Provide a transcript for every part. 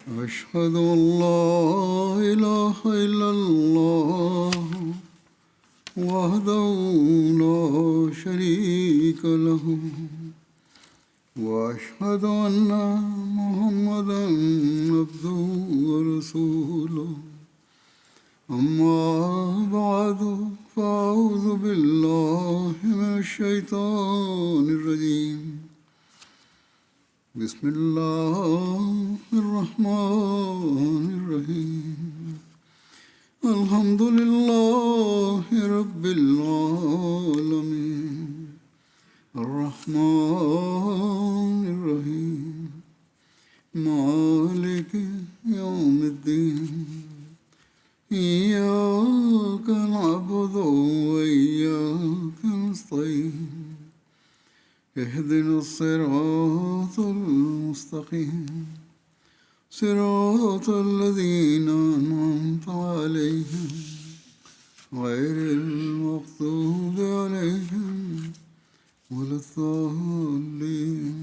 أشهد أن لا إله إلا الله وحده لا شريك له وأشهد أن محمدا عبده ورسوله أما بعد فأعوذ بالله من الشيطان الرجيم بسم الله الرحمن الرحيم الحمد لله رب العالمين الرحمن الرحيم مالك يوم الدين إياك نعبد وإياك نستعين اهدنا الصراط المستقيم صراط الذين أنعمت عليهم غير المغضوب عليهم ولا الضالين.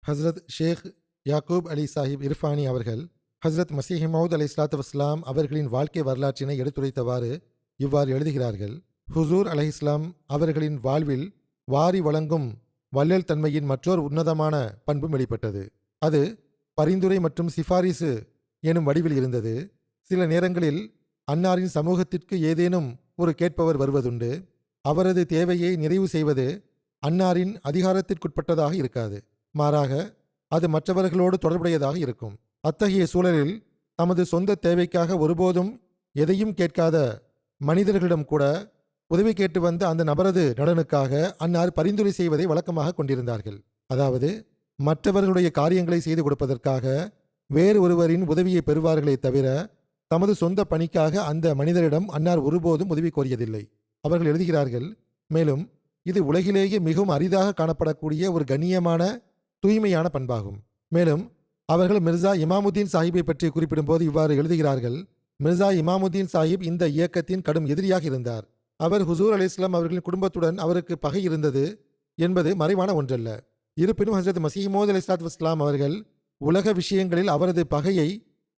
ஹஸ்ரத் ஷேக் யாக்கூப் அலி சாஹிப் இர்ஃபானி அவர்கள் ஹஸ்ரத் மசீஹ் மவுத் அலி இஸ்லாத்து வஸ்லாம் அவர்களின் வாழ்க்கை வரலாற்றினை எடுத்துரைத்தவாறு இவ்வாறு எழுதுகிறார்கள். ஹுசூர் அலைஹிஸ்லாம் அவர்களின் வாழ்வில் வாரி வழங்கும் வள்ளல் தன்மையின் மற்றொரு உன்னதமான பண்பும் வெளிப்பட்டது. அது பரிந்துரை மற்றும் சிபாரிசு எனும் வடிவில் இருந்தது. சில நேரங்களில் அன்னாரின் சமூகத்திற்கு ஏதேனும் ஒரு கேட்பவர் வருவதுண்டு. அவரது தேவையை நிறைவு செய்வது அன்னாரின் அதிகாரத்திற்குட்பட்டதாக இருக்காது. மாறாக அது மற்றவர்களோடு தொடர்புடையதாக இருக்கும். அத்தகைய சூழலில் தமது சொந்த தேவைக்காக ஒருபோதும் எதையும் கேட்காத மனிதர்களிடம் கூட உதவி கேட்டு வந்த அந்த நபரது நலனுக்காக அன்னார் பரிந்துரை செய்வதை வழக்கமாக கொண்டிருந்தார்கள். அதாவது மற்றவர்களுடைய காரியங்களை செய்து கொடுப்பதற்காக வேறு ஒருவரின் உதவியை பெறுவார்களே தவிர தமது சொந்த பணிக்காக அந்த மனிதரிடம் அன்னார் ஒருபோதும் உதவி கோரியதில்லை. அவர்கள் எழுதுகிறார்கள், மேலும் இது உலகிலேயே மிகவும் அரிதாக காணப்படக்கூடிய ஒரு கண்ணியமான தூய்மையான பண்பாகும். மேலும் அவர்கள் மிர்சா இமாமுத்தீன் சாஹிப்பை பற்றி குறிப்பிடும்போது இவ்வாறு எழுதுகிறார்கள். மிர்சா இமாமுத்தீன் சாஹிப் இந்த இயக்கத்தின் கடும் எதிரியாக இருந்தார். அவர் ஹுசூர் அலைஹிஸ்ஸலாம் அவர்களின் குடும்பத்துடன் அவருக்கு பகை இருந்தது என்பது மறைவான ஒன்றல்ல. இருப்பினும் ஹஸ்ரத் மசீஹ் மவ்ஊத் அலைஹிஸ்ஸலாத்து வஸ்ஸலாம் அவர்கள் உலக விஷயங்களில் அவரது பகையை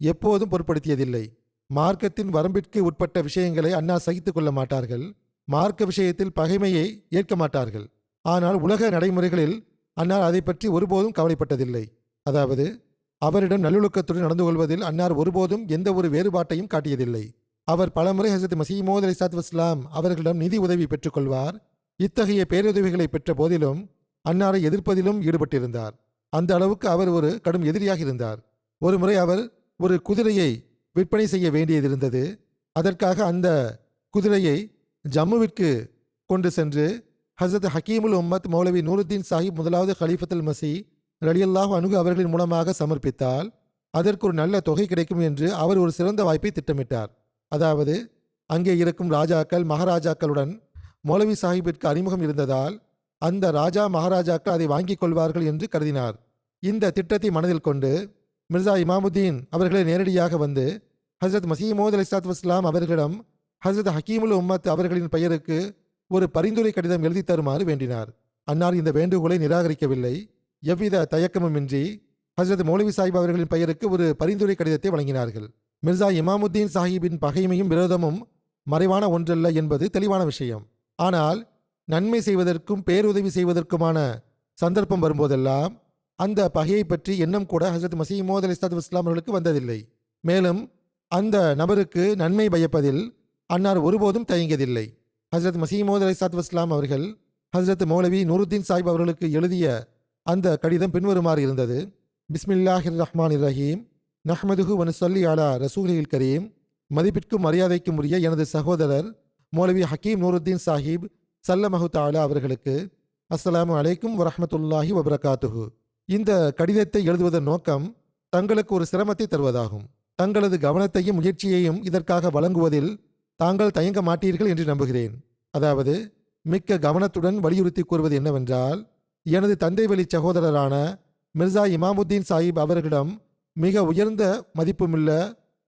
எப்போதும் பொருட்படுத்தியதில்லை. மார்க்கத்தின் வரம்பிற்கு உட்பட்ட விஷயங்களை அன்னார் சகித்துக் கொள்ள மாட்டார்கள். மார்க்க விஷயத்தில் பகைமையை ஏற்க மாட்டார்கள். ஆனால் உலக நடைமுறைகளில் அன்னார் அதை பற்றி ஒருபோதும் கவலைப்பட்டதில்லை. அதாவது அவரிடம் நல்லொழுக்கத்துடன் நடந்து கொள்வதில் அன்னார் ஒருபோதும் எந்த ஒரு வேறுபாட்டையும் காட்டியதில்லை. அவர் பலமுறை ஹஸ்ரத் மசீஹ் மவ்ஊத் அலைஹிஸ்ஸலாத்து வஸ்ஸலாம் அவர்களிடம் நிதி உதவி பெற்றுக்கொள்வார். இத்தகைய பேருதவிகளை பெற்ற போதிலும் அன்னாரை எதிர்ப்பதிலும் ஈடுபட்டிருந்தார். அந்த அளவுக்கு அவர் ஒரு கடும் எதிரியாக இருந்தார். ஒரு முறை அவர் ஒரு குதிரையை விற்பனை செய்ய வேண்டியதிருந்தது. அதற்காக அந்த குதிரையை ஜம்முவிற்கு கொண்டு சென்று ஹஸ்ரத் ஹக்கீமுல் உம்மத் மௌலவி நூருத்தீன் சாஹிப் முதலாவது ஹலீஃபத்துல் மசீஹ் ரலியல்லாஹு அன்ஹு அவர்களின் மூலமாக சமர்ப்பித்தால் அதற்கு ஒரு நல்ல தொகை கிடைக்கும் என்று அவர் ஒரு சிறந்த வாய்ப்பை திட்டமிட்டார். அதாவது அங்கே இருக்கும் ராஜாக்கள் மகாராஜாக்களுடன் மௌலவி சாஹிப்பிற்கு அறிமுகம் இருந்ததால் அந்த ராஜா மகாராஜாக்கள் அதை வாங்கிக் கொள்வார்கள் என்று கருதினார். இந்த திட்டத்தை மனதில் கொண்டு மிர்சா இமாமுத்தீன் அவர்களை நேரடியாக வந்து ஹஸ்ரத் மசீஹ் மவ்ஊத் அலைஹிஸ்ஸலாத்து வஸ்ஸலாம் அவர்களிடம் ஹஸ்ரத் ஹக்கீமுல் உம்மத் அவர்களின் பெயருக்கு ஒரு பரிந்துரை கடிதம் எழுதி தருமாறு வேண்டினார். அன்னார் இந்த வேண்டுகோளை நிராகரிக்கவில்லை. எவ்வித தயக்கமுமின்றி ஹஸ்ரத் மௌலவி சாஹிப் அவர்களின் பெயருக்கு ஒரு பரிந்துரை கடிதத்தை வழங்கினார்கள். மிர்சா இமாமுத்தீன் சாஹிப்பின் பகைமையும் விரோதமும் மறைவான ஒன்றல்ல என்பது தெளிவான விஷயம். ஆனால் நன்மை செய்வதற்கும் பேருதவி செய்வதற்குமான சந்தர்ப்பம் வரும்போதெல்லாம் அந்த பகையை பற்றி எண்ணம் கூட ஹஸ்ரத் மசீஹ் மவ்ஊத் அலைஹிஸ்ஸலாத்து வஸ்ஸலாம் அவர்களுக்கு வந்ததில்லை. மேலும் அந்த நபருக்கு நன்மை பயப்பதில் அன்னார் ஒருபோதும் தயங்கியதில்லை. ஹஸ்ரத் மசீஹ் மவ்ஊத் அலைஹிஸ்ஸலாத்து வஸ்ஸலாம் அவர்கள் ஹஸ்ரத் மௌலவி நூருத்தீன் சாஹிப் அவர்களுக்கு எழுதிய அந்த கடிதம் பின்வருமாறு இருந்தது. பிஸ்மில்லாஹிர் ரஹ்மானிர் ரஹீம் நஹ்மதுஹு வ நுஸல்லி அலா ரசூலில் கரீம். மதிப்பிற்கும் மரியாதைக்கும் உரிய எனது சகோதரர் மௌலவி ஹக்கீம் நூருத்தீன் சாஹிப் ஸல்லல்லாஹு தஆலா அவர்களுக்கு அஸ்ஸலாமு அலைக்கும் வரஹ்மத்துல்லாஹி வபரகாத்துஹு. இந்த கடிதத்தை எழுதுவதன் நோக்கம் தங்களுக்கு ஒரு சிரமத்தை தருவதாகும். தங்களது கவனத்தையும் முயற்சியையும் இதற்காக வழங்குவதில் தாங்கள் தயங்க மாட்டீர்கள் என்று நம்புகிறேன். அதாவது மிக்க கவனத்துடன் வலியுறுத்தி கூறுவது என்னவென்றால், எனது தந்தை வழி சகோதரரான மிர்சா இமாமுத்தீன் சாஹிப் அவர்களிடம் மிக உயர்ந்த மதிப்புமில்ல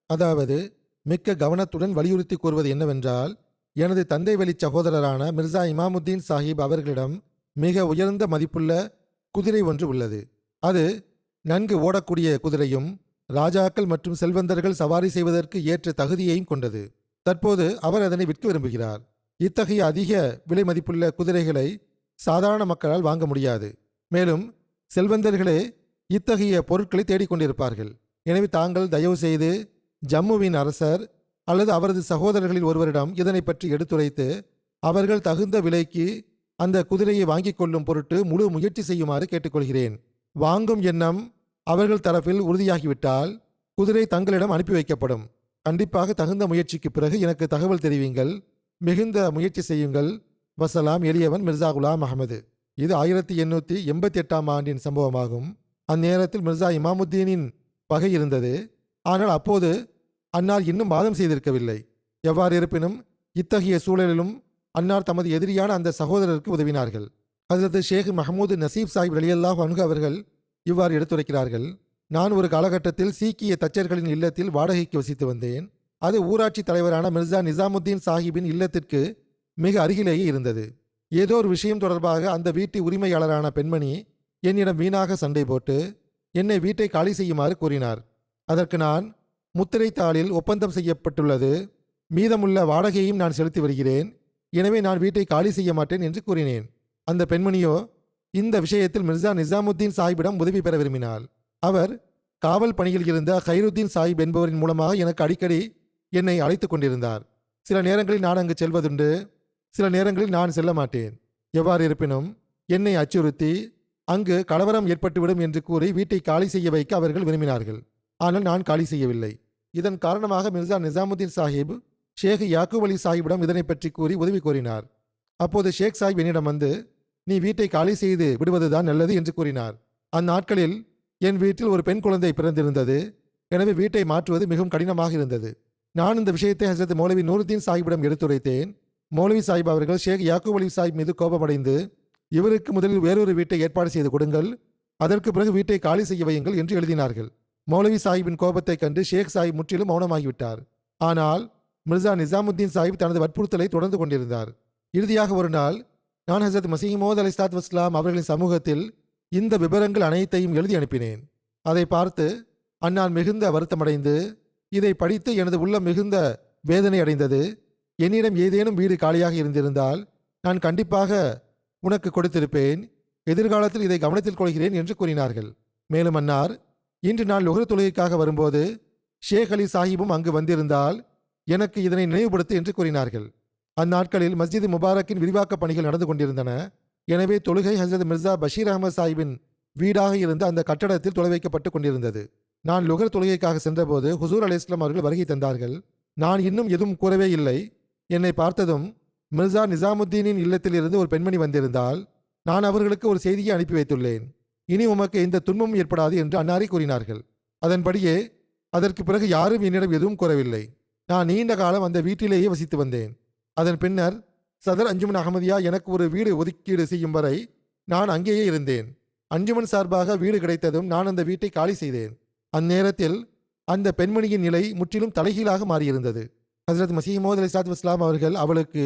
அதாவது மிக்க கவனத்துடன் வலியுறுத்தி கூறுவது என்னவென்றால், எனது தந்தை வழி சகோதரரான மிர்சா இமாமுத்தீன் சாஹிப் அவர்களிடம் மிக உயர்ந்த மதிப்புள்ள குதிரை ஒன்று உள்ளது. அது நன்கு ஓடக்கூடிய குதிரையும் ராஜாக்கள் மற்றும் செல்வந்தர்கள் சவாரி செய்வதற்கு ஏற்ற தகுதியையும் கொண்டது. தற்போது அவர் அதனை விற்க விரும்புகிறார். இத்தகைய அதிக விலை மதிப்புள்ள குதிரைகளை சாதாரண மக்களால் வாங்க முடியாது. மேலும் செல்வந்தர்களே இத்தகைய பொருட்களை தேடிக்கொண்டிருப்பார்கள். எனவே தாங்கள் தயவு செய்து ஜம்முவின் அரசர் அல்லது அவரது சகோதரர்களில் ஒருவரிடம் இதனை பற்றி எடுத்துரைத்து அவர்கள் தகுந்த விலைக்கு அந்த குதிரையை வாங்கிக் கொள்ளும் பொருட்டு முழு முயற்சி செய்யுமாறு கேட்டுக்கொள்கிறேன். வாங்கும் எண்ணம் அவர்கள் தரப்பில் உறுதியாகிவிட்டால் குதிரை தங்களிடம் அனுப்பி வைக்கப்படும். கண்டிப்பாக தகுந்த முயற்சிக்கு பிறகு எனக்கு தகவல் தெரிவிங்கள். மிகுந்த முயற்சி செய்யுங்கள். வசலாம். எளியவன் மிர்சா குலாம் அகமது. இது 1888ஆம் ஆண்டின் சம்பவமாகும். அந்நேரத்தில் மிர்சா இமாமுத்தீனின் பகை இருந்தது. ஆனால் அப்போது அன்னார் இன்னும் வாதம் செய்திருக்கவில்லை. எவ்வாறு இருப்பினும் இத்தகைய சூழலிலும் அன்னார் தமது எதிரியான அந்த சகோதரருக்கு உதவினார்கள். ஹஜ்ரத் ஷேக் மஹமூது நசீப் சாஹிப் ரலியல்லாஹு அன்ஹு அவர்கள் இவ்வாறு எடுத்துரைக்கிறார்கள். நான் ஒரு காலகட்டத்தில் சீக்கிய தச்சர்களின் இல்லத்தில் வாடகைக்கு வசித்து வந்தேன். அது ஊராட்சி தலைவரான மிர்சா நிசாமுத்தீன் சாஹிப்பின் இல்லத்திற்கு மிக அருகிலேயே இருந்தது. ஏதோ ஒரு விஷயம் தொடர்பாக அந்த வீட்டு உரிமையாளரான பெண்மணி என்னிடம் வீணாக சண்டை போட்டு என்னை வீட்டை காலி செய்யுமாறு கூறினார். அதற்கு நான், முத்திரை தாளில் ஒப்பந்தம் செய்யப்பட்டுள்ளது, மீதமுள்ள வாடகையையும் நான் செலுத்தி வருகிறேன், எனவே நான் வீட்டை காலி செய்ய மாட்டேன் என்று கூறினேன். அந்த பெண்மணியோ இந்த விஷயத்தில் மிர்சா நிசாமுத்தீன் சாஹிப்பிடம் உதவி பெற விரும்பினாள். அவர் காவல் பணியில் இருந்த ஹைருத்தீன் சாஹிப் என்பவரின் மூலமாக எனக்கு அடிக்கடி என்னை அழைத்து கொண்டிருந்தார். சில நேரங்களில் நான் அங்கு செல்வதுண்டு, சில நேரங்களில் நான் செல்ல மாட்டேன். எவ்வாறு இருப்பினும் என்னை அச்சுறுத்தி அங்கு கலவரம் ஏற்பட்டுவிடும் என்று கூறி வீட்டை காலி செய்ய வைக்க அவர்கள் விரும்பினார்கள். ஆனால் நான் காலி செய்யவில்லை. இதன் காரணமாக மிர்சா நிசாமுத்தீன் சாஹிப் ஷேக் யாக்கூப் அலி சாஹிப்பிடம் இதனை பற்றி கூறி உதவி கோரினார். அப்போது ஷேக் சாஹிப் என்னிடம் வந்து, நீ வீட்டை காலி செய்து விடுவதுதான் நல்லது என்று கூறினார். அந்நாட்களில் என் வீட்டில் ஒரு பெண் குழந்தை பிறந்திருந்தது. எனவே வீட்டை மாற்றுவது மிகவும் கடினமாக இருந்தது. நான் இந்த விஷயத்தை ஹஜ்ரத் மௌலவி நூருத்தீன் சாஹிப்பிடம் எடுத்துரைத்தேன். மௌலவி சாஹிப் அவர்கள் ஷேக் யாக்கூப் அலி சாஹிப் மீது கோபமடைந்து, இவருக்கு முதலில் வேறொரு வீட்டை ஏற்பாடு செய்து கொடுங்கள், அதற்கு பிறகு வீட்டை காலி செய்ய வையுங்கள் என்று எழுதினார்கள். மௌலவி சாஹிப்பின் கோபத்தை கண்டு ஷேக் சாஹிப் முற்றிலும் மௌனமாகிவிட்டார். ஆனால் மிர்சா நிசாமுத்தீன் சாஹிப் தனது வற்புறுத்தலை தொடர்ந்து கொண்டிருந்தார். இறுதியாக ஒரு நாள் நான் ஹஜ்ரத் மசீஹ் மவ்ஊத் அலைஹிஸ்ஸலாத்து வஸ்ஸலாம் அவர்களின் சமூகத்தில் இந்த விவரங்கள் அனைத்தையும் எழுதி அனுப்பினேன். அதை பார்த்து அன்னார் மிகுந்த வருத்தமடைந்து, இதை படித்து எனது உள்ளம் மிகுந்த வேதனை அடைந்தது. என்னிடம் ஏதேனும் வீடு காலியாக இருந்திருந்தால் நான் கண்டிப்பாக உனக்கு கொடுத்திருப்பேன். எதிர்காலத்தில் இதை கவனத்தில் கொள்கிறேன் என்று கூறினார்கள். மேலும் அன்னார், இன்று நான் லுஹர் தொழுகைக்காக வரும்போது ஷேக் அலி சாஹிப்பும் அங்கு வந்திருந்தால் எனக்கு இதனை நினைவுபடுத்து என்று கூறினார்கள். அந்நாட்களில் மஸ்ஜித் முபாரக்கின் விரிவாக்க பணிகள் நடந்து கொண்டிருந்தன. எனவே தொழுகை ஹஜ்ரத் மிர்சா பஷீர் அகமது சாஹிப்பின் வீடாக இருந்த அந்த கட்டடத்தில் தொலை வைக்கப்பட்டு கொண்டிருந்தது. நான் லுஹர் தொழுகைக்காக சென்றபோது ஹுசூர் அலைஹிஸ்ஸலாம் அவர்கள் வருகை தந்தார்கள். நான் இன்னும் எதுவும் கூறவே இல்லை. என்னை பார்த்ததும், மிர்சா நிசாமுத்தீனின் இல்லத்தில் இருந்து ஒரு பெண்மணி வந்திருந்தால் நான் அவர்களுக்கு ஒரு செய்தியை அனுப்பி வைத்துள்ளேன். இனி உமக்கு எந்த துன்பமும் ஏற்படாது என்று அன்னாரை கூறினார்கள். அதன்படியே அதற்கு பிறகு யாரும் என்னிடம் எதுவும் கூறவில்லை. நான் நீண்ட காலம் அந்த வீட்டிலேயே வசித்து வந்தேன். அதன் பின்னர் சதர் அஞ்சுமன் அகமதியா எனக்கு ஒரு வீடு ஒதுக்கீடு செய்யும் வரை நான் அங்கேயே இருந்தேன். அஞ்சுமன் சார்பாக வீடு கிடைத்ததும் நான் அந்த வீட்டை காலி செய்தேன். அந்நேரத்தில் அந்த பெண்மணியின் நிலை முற்றிலும் தலைகீழாக மாறியிருந்தது. ஹஜ்ரத் மசீஹ் மவ்ஊத் அலைஹிஸ்ஸலாத்து வஸ்ஸலாம் அவர்கள் அவளுக்கு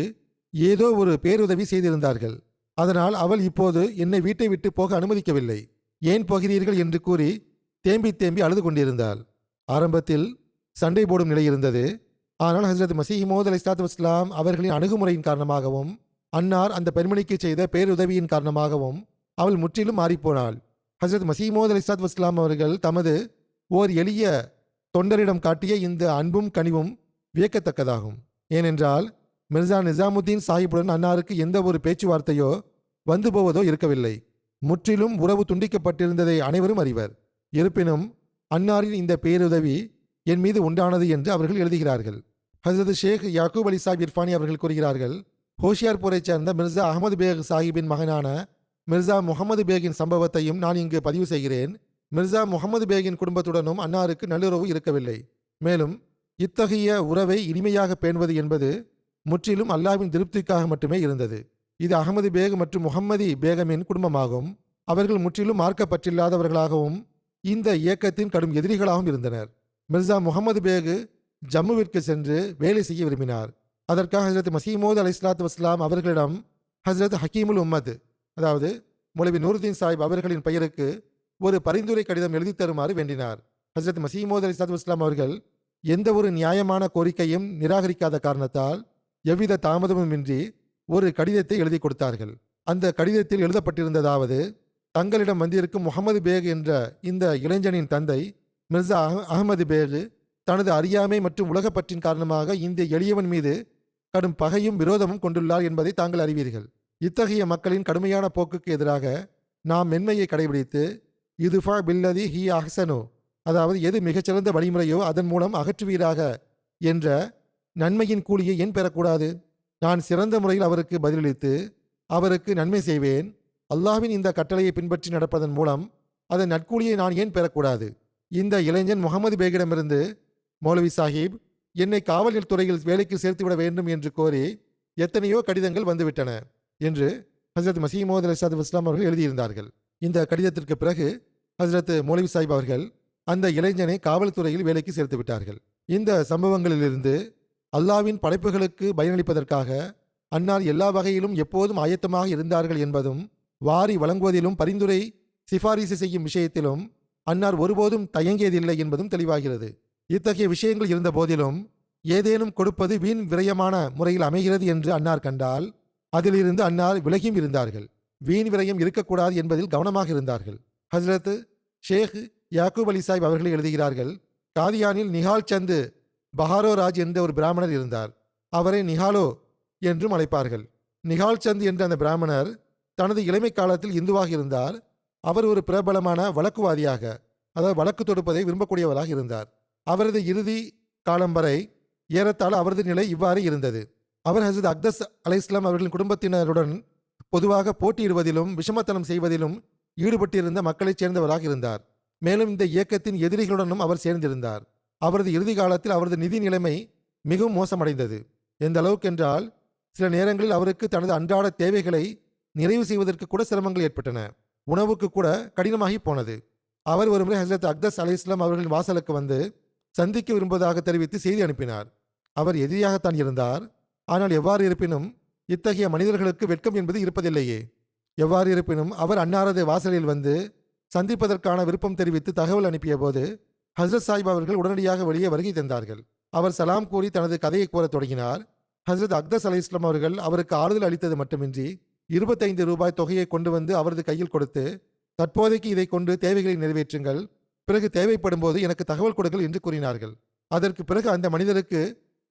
ஏதோ ஒரு பேருதவி செய்திருந்தார்கள். அதனால் அவள் இப்போது என்னை வீட்டை விட்டு போக அனுமதிக்கவில்லை. ஏன் போகிறீர்கள் என்று கூறி தேம்பி தேம்பி அழுது கொண்டிருந்தாள். ஆரம்பத்தில் சண்டை போடும் நிலை இருந்தது. ஆனால் ஹஜ்ரத் மசீஹ் மவ்ஊத் அலைஹிஸ்ஸலாத்து வஸ்ஸலாம் அவர்களின் அணுகுமுறையின் காரணமாகவும் அன்னார் அந்த பெண்மணிக்கு செய்த பேருதவியின் காரணமாகவும் அவள் முற்றிலும் மாறிப்போனாள். ஹஜ்ரத் மசீஹ் மவ்ஊத் அலைஹிஸ்ஸலாத்து வஸ்ஸலாம் அவர்கள் தமது ஓர் எளிய தொண்டரிடம் காட்டிய இந்த அன்பும் கனிவும் வியக்கத்தக்கதாகும். ஏனென்றால் மிர்சா நிசாமுத்தீன் சாஹிப்புடன் அன்னாருக்கு எந்த ஒரு பேச்சுவார்த்தையோ வந்து போவதோ இருக்கவில்லை. முற்றிலும் உறவு துண்டிக்கப்பட்டிருந்ததை அனைவரும் அறிவர். இருப்பினும் அன்னாரின் இந்த பேருதவி என் மீது உண்டானது என்று அவர்கள் எழுதுகிறார்கள். ஹஜ்ரத் ஷேக் யாக்கூப் அலி சாஹிப் இர்ஃபானி அவர்கள் கூறுகிறார்கள், ஹோஷியார்பூரைச் சேர்ந்த மிர்சா அகமது பேக் சாஹிப்பின் மகனான மிர்சா முகமது பேகின் சம்பவத்தையும் நான் இங்கு பதிவு செய்கிறேன். மிர்சா முகமது பேகின் குடும்பத்துடனும் அன்னாருக்கு நல்லுறவு இருக்கவில்லை. மேலும் இத்தகைய உறவை இனிமையாக பேணுவது என்பது முற்றிலும் அல்லாஹ்வின் திருப்திக்காக மட்டுமே இருந்தது. இது அகமது பேக் மற்றும் முகம்மதி பேகமின் குடும்பமாகும். அவர்கள் முற்றிலும் மார்க்கப்பற்றில்லாதவர்களாகவும் இந்த இயக்கத்தின் கடும் எதிரிகளாகவும் இருந்தனர். மிர்சா முகமது பேக் ஜம்முவிற்கு சென்று வேலை செய்ய விரும்பினார். அதற்காக ஹஜ்ரத் மசீஹ் மவ்ஊத் அலைஹிஸ்ஸலாத்து வஸ்ஸலாம் அவர்களிடம் ஹஜ்ரத் ஹக்கீமுல் உம்மத் அதாவது மௌலவி நூருதீன் சாஹிப் அவர்களின் பெயருக்கு ஒரு பரிந்துரை கடிதம் எழுதி தருமாறு வேண்டினார். ஹஜ்ரத் மசீமோத் அலைஹிஸ்ஸலாத்து வஸ்ஸலாம் அவர்கள் எந்த ஒரு நியாயமான கோரிக்கையும் நிராகரிக்காத காரணத்தால் எவ்வித தாமதமும் இன்றி ஒரு கடிதத்தை எழுதி கொடுத்தார்கள். அந்த கடிதத்தில் எழுதப்பட்டிருந்ததாவது, தங்களிடம் வந்திருக்கும் முகமது பேக் என்ற இந்த இளைஞனின் தந்தை மிர்சா அகமது பேக் தனது அறியாமை மற்றும் உலகப்பற்றின் காரணமாக இந்த எளியவன் மீது கடும் பகையும் விரோதமும் கொண்டுள்ளார் என்பதை தாங்கள் அறிவீர்கள். இத்தகைய மக்களின் கடுமையான போக்குக்கு எதிராக நாம் மென்மையை கடைபிடித்து இதுஃபா பில்லதி ஹி அஹ்சனோ, அதாவது எது மிகச்சிறந்த வழிமுறையோ அதன் மூலம் அகற்றுவீராக என்ற நன்மையின் கூலியை ஏன் பெறக்கூடாது? நான் சிறந்த முறையில் அவருக்கு பதிலளித்து அவருக்கு நன்மை செய்வேன். அல்லாஹ்வின் இந்த கட்டளையை பின்பற்றி நடப்பதன் மூலம் அதன் நற்கூலியை நான் ஏன் பெறக்கூடாது? இந்த இளைஞன் முகமது பேகிடமிருந்து, மௌலவி சாஹிப் என்னை காவல் துறையில் வேலைக்கு சேர்த்துவிட வேண்டும் என்று கோரி எத்தனையோ கடிதங்கள் வந்துவிட்டன என்று ஹஜ்ரத் மசீமோத் அலைஹிஸ்ஸலாத்து வஸ்ஸலாம் அவர்கள் எழுதியிருந்தார்கள். இந்த கடிதத்திற்கு பிறகு ஹஜ்ரத் மௌலவி சாஹிப் அவர்கள் அந்த இளைஞனை காவல்துறையில் வேலைக்கு சேர்த்து விட்டார்கள். இந்த சம்பவங்களிலிருந்து அல்லாஹ்வின் படைப்புகளுக்கு பயனளிப்பதற்காக அன்னார் எல்லா வகையிலும் எப்போதும் ஆயத்தமாக இருந்தார்கள் என்பதும், வாரி வழங்குவதிலும் பரிந்துரை சிபாரிசு செய்யும் விஷயத்திலும் அன்னார் ஒருபோதும் தயங்கியதில்லை என்பதும் தெளிவாகிறது. இத்தகைய விஷயங்கள் இருந்த போதிலும் ஏதேனும் கொடுப்பது வீண் விரயமான முறையில் அமைகிறது என்று அன்னார் கண்டால் அதிலிருந்து அன்னார் விலகியும் இருந்தார்கள். வீண் விரயம் இருக்கக்கூடாது என்பதில் கவனமாக இருந்தார்கள். ஹஜ்ரத் ஷேக் யாக்கூப் அலி சாஹிப் அவர்கள் எழுதுகிறார்கள், காதியானில் நிஹால் சந்து பஹாரோ ராஜ் என்ற ஒரு பிராமணர் இருந்தார். அவரை நிஹாலோ என்றும் அழைப்பார்கள். நிஹால் சந்த் என்ற அந்த பிராமணர் தனது இளமை காலத்தில் இந்துவாக இருந்தார். அவர் ஒரு பிரபலமான வழக்குவாதியாக, அதாவது வழக்கு தொடுப்பதை விரும்பக்கூடியவராக இருந்தார். அவரது இறுதி காலம் வரை ஏறத்தாழ அவரது நிலை இவ்வாறு இருந்தது. அவர் ஹஜ்ரத் அக்தஸ் அலைஹிஸ்ஸலாம் அவர்களின் குடும்பத்தினருடன் பொதுவாக போட்டியிடுவதிலும் விஷமத்தனம் செய்வதிலும் ஈடுபட்டிருந்த மக்களைச் சேர்ந்தவராக இருந்தார். மேலும் இந்த இயக்கத்தின் எதிரிகளுடனும் அவர் சேர்ந்திருந்தார். அவரது இறுதி காலத்தில் அவரது நிதி நிலைமை மிகவும் மோசமடைந்தது. எந்த அளவுக்கு என்றால் சில நேரங்களில் அவருக்கு தனது அன்றாட தேவைகளை நிறைவு செய்வதற்கு கூட சிரமங்கள் ஏற்பட்டன. உணவுக்கு கூட கடினமாகி போனது. அவர் ஒருமுறை ஹஜ்ரத் அக்தஸ் அலைஹிஸ்ஸலாம் அவர்களின் வாசலுக்கு வந்து சந்திக்க விரும்புவதாக தெரிவித்து செய்தி அனுப்பினார். அவர் எதிரியாகத்தான் இருந்தார். ஆனால் எவ்வாறு இருப்பினும் இத்தகைய மனிதர்களுக்கு வெட்கம் என்பது இருப்பதில்லையே. எவ்வாறு இருப்பினும் அவர் அன்னாரது வாசலில் வந்து சந்திப்பதற்கான விருப்பம் தெரிவித்து தகவல் அனுப்பிய போது ஹஜ்ரத் சாஹிப் அவர்கள் உடனடியாக வெளியே வருகை தந்தார்கள். அவர் சலாம் கூறி தனது கதையை கூறத் தொடங்கினார். ஹஜ்ரத் அக்தஸ் அலைஹிஸ்ஸலாம் அவர்கள் அவருக்கு ஆறுதல் அளித்தது மட்டுமின்றி 25 ரூபாய் தொகையை கொண்டு வந்து அவரது கையில் கொடுத்து, தற்போதைக்கு இதை கொண்டு தேவைகளை நிறைவேற்றுங்கள், பிறகு தேவைப்படும் போது எனக்கு தகவல் கொடுங்கள் என்று கூறினார்கள். அதற்கு பிறகு அந்த மனிதருக்கு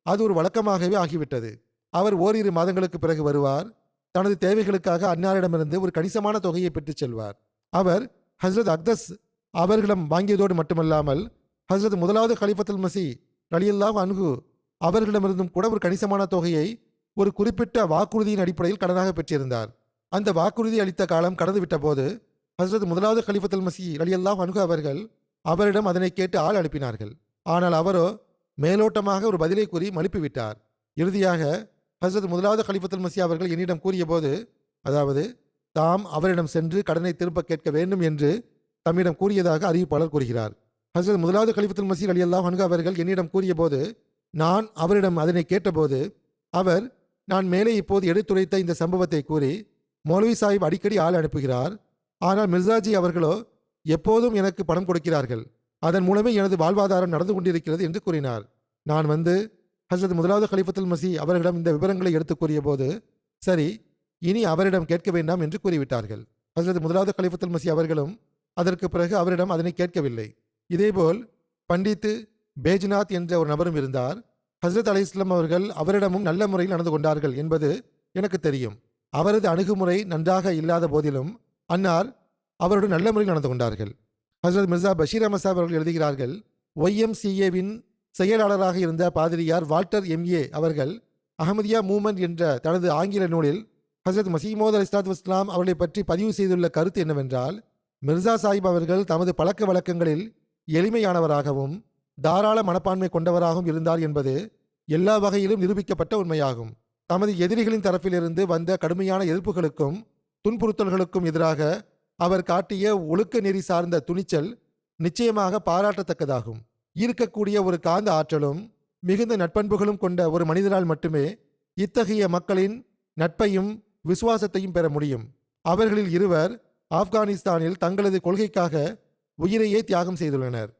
அது ஒரு வழக்கமாகவே ஆகிவிட்டது. அவர் ஓரிரு மாதங்களுக்கு பிறகு வருவார். தனது தேவைகளுக்காக அன்னாரிடமிருந்து ஒரு கணிசமான தொகையை பெற்றுச் செல்வார். அவர் ஹஜ்ரத் அக்தஸ் அவர்களிடம் வாங்கியதோடு மட்டுமல்லாமல் ஹஜ்ரத் முதலாவது கலிஃபத்துல் மஸீஹ் ரலியல்லாஹு அன்ஹு அவர்களிடமிருந்தும் கூட ஒரு கணிசமான தொகையை ஒரு குறிப்பிட்ட வாக்குறுதியின் அடிப்படையில் கடனாக பெற்றிருந்தார். அந்த வாக்குறுதி அளித்த காலம் கடந்துவிட்ட போது ஹஜ்ரத் முதலாவது கலிஃபத்துல் மஸீஹ் ரலியல்லாஹு அன்ஹு அவர்கள் அவரிடம் அதனை கேட்டு ஆள் அனுப்பினார்கள். ஆனால் அவரோ மேலோட்டமாக ஒரு பதிலை கூறி மழுப்பிவிட்டார். இறுதியாக ஹஜ்ரத் முதலாவது கலிஃபத்துல் மஸீஹ் அவர்கள் என்னிடம் கூறிய போது, அதாவது தாம் அவரிடம் சென்று கடனை திரும்ப கேட்க வேண்டும் என்று தம்மிடம் கூறியதாக அறிவிப்பாளர் கூறுகிறார். ஹஜ்ரத் முதலாவது கலிஃபத்துல் மஸீஹ் ரலியல்லாஹு அன்ஹு அவர்கள் என்னிடம் கூறிய போது நான் அவரிடம் அதனை கேட்டபோது அவர், நான் மேலே இப்போது எடுத்துரைத்த இந்த சம்பவத்தை கூறி, மௌலவி சாஹிப் அடிக்கடி ஆள் அனுப்புகிறார், ஆனால் மிர்சாஜி அவர்களோ எப்போதும் எனக்கு பணம் கொடுக்கிறார்கள், அதன் மூலமே எனது வாழ்வாதாரம் நடந்து கொண்டிருக்கிறது என்று கூறினார். நான் வந்து ஹஜ்ரத் முதலாவது கலிஃபத்துல் மஸீஹ் அவர்களிடம் இந்த விவரங்களை எடுத்து கூறிய போது, சரி இனி அவரிடம் கேட்க வேண்டாம் என்று கூறிவிட்டார்கள். ஹஜ்ரத் முதலாவது கலிஃபத்துல் மஸீஹ் அவர்களும் அதற்கு பிறகு அவரிடம் அதனை கேட்கவில்லை. இதேபோல் பண்டித் பேஜ்நாத் என்ற ஒரு நபரும் இருந்தார். ஹஜ்ரத் அலைஹிஸ்ஸலாம் அவர்கள் அவரிடமும் நல்ல முறையில் நடந்து கொண்டார்கள் என்பது எனக்கு தெரியும். அவரது அணுகுமுறை நன்றாக இல்லாத போதிலும் அன்னார் அவருடன் நல்ல முறையில் நடந்து கொண்டார்கள். ஹஜ்ரத் மிர்சா பஷீர் அஹமத் சாஹிப் அவர்கள் எழுதுகிறார்கள், YMCAவின் செயலாளராக இருந்த பாதிரியார் வால்டர் MA அவர்கள் அஹமதியா மூமெண்ட் என்ற தனது ஆங்கில நூலில் ஹஜ்ரத் மசீமோத் அலைஹிஸ்ஸலாத்து வஸ்ஸலாம் அவர்களை பற்றி பதிவு செய்துள்ள கருத்து என்னவென்றால், மிர்சா சாஹிப் அவர்கள் தமது பழக்க வழக்கங்களில் எளிமையானவராகவும் தாராள மனப்பான்மை கொண்டவராகவும் இருந்தார் என்பது எல்லா வகையிலும் நிரூபிக்கப்பட்ட உண்மையாகும். தமது எதிரிகளின் தரப்பிலிருந்து வந்த கடுமையான எதிர்ப்புகளுக்கும் துன்புறுத்தல்களுக்கும் எதிராக அவர் காட்டிய ஒழுக்க நெறி சார்ந்த துணிச்சல் நிச்சயமாக பாராட்டத்தக்கதாகும். ஈர்க்கக்கூடிய ஒரு காந்த ஆற்றலும் மிகுந்த நட்பண்புகளும் கொண்ட ஒரு மனிதரால் மட்டுமே இத்தகைய மக்களின் நட்பையும் விசுவாசத்தையும் பெற முடியும். அவர்களில் இருவர் ஆப்கானிஸ்தானில் தங்களது கொள்கைக்காக உயிரையே தியாகம் செய்துள்ளனர்.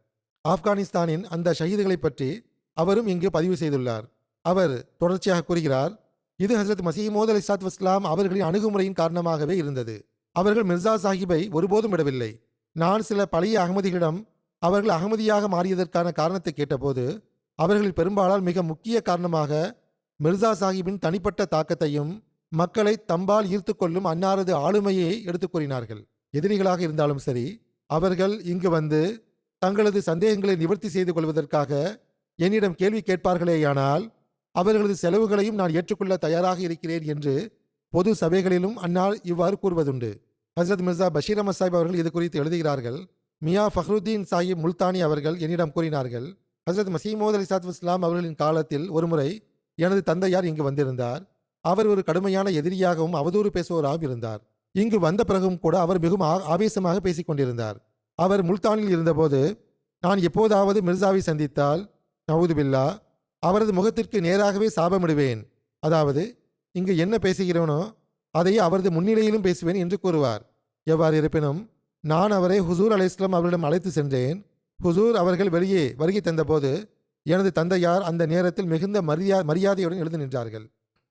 ஆப்கானிஸ்தானின் அந்த ஷஹீதுகளை பற்றி அவரும் இங்கு பதிவு செய்துள்ளார். அவர் தொடர்ச்சியாக கூறுகிறார், இது ஹசரத் மசீஹ் மவ்ஊத் அலைஹிஸ்ஸலாத்து வஸ்ஸலாம் அவர்களின் அணுகுமுறையின் காரணமாகவே இருந்தது. அவர்கள் மிர்சா சாஹிப்பை ஒருபோதும் விடவில்லை. நான் சில பழைய அகமதிகளிடம் அவர்கள் அகமதியாக மாறியதற்கான காரணத்தை கேட்டபோது அவர்களில் பெரும்பாலால் மிக முக்கிய காரணமாக மிர்சா சாஹிப்பின் தனிப்பட்ட தாக்கத்தையும் மக்களை தம்பால் ஈர்த்து கொள்ளும் அன்னாரது ஆளுமையை எடுத்துக் கூறினார்கள். எதிரிகளாக இருந்தாலும் சரி, அவர்கள் இங்கு வந்து தங்களது சந்தேகங்களை நிவர்த்தி செய்து கொள்வதற்காக என்னிடம் கேள்வி கேட்பார்களேயானால் அவர்களது செலவுகளையும் நான் ஏற்றுக்கொள்ள தயாராக இருக்கிறேன் என்று பொது சபைகளிலும் அன்னார் இவ்வாறு கூறுவதுண்டு. ஹசரத் மிர்சா பஷீர் அஹமத் சாஹிப் அவர்கள் இது குறித்து எழுதுகிறார்கள், மியா ஃபஹ்ருத்தீன் சாஹிப் முல்தானி அவர்கள் என்னிடம் கூறினார்கள், ஹசரத் மசீஹ் மவ்ஊத் அலைஹிஸ்ஸலாத்து வஸ்ஸலாம் அவர்களின் காலத்தில் ஒருமுறை எனது தந்தையார் இங்கு வந்திருந்தார். அவர் ஒரு கடுமையான எதிரியாகவும் அவதூறு பேசுவோராகவும் இருந்தார். இங்கு வந்த பிறகும் கூட அவர் மிகவும் ஆவேசமாக பேசிக் கொண்டிருந்தார். அவர் முல்தானில் இருந்தபோது நான் எப்போதாவது மிர்சாவை சந்தித்தால் நவுது பில்லா அவரது முகத்திற்கு நேராகவே சாபமிடுவேன். அதாவது இங்கு என்ன பேசுகிறேனோ அதையே அவரது முன்னிலையிலும் பேசுவேன் என்று கூறுவார். எவ்வாறு இருப்பினும் நான் அவரை ஹுசூர் அலைஹிஸ்ஸலாம் அவர்களிடம் அழைத்து சென்றேன். ஹுசூர் அவர்கள் வெளியே வருகை தந்தபோது எனது தந்தையார் அந்த நேரத்தில் மிகுந்த மரியாதையுடன் எழுந்து நின்றார்கள்.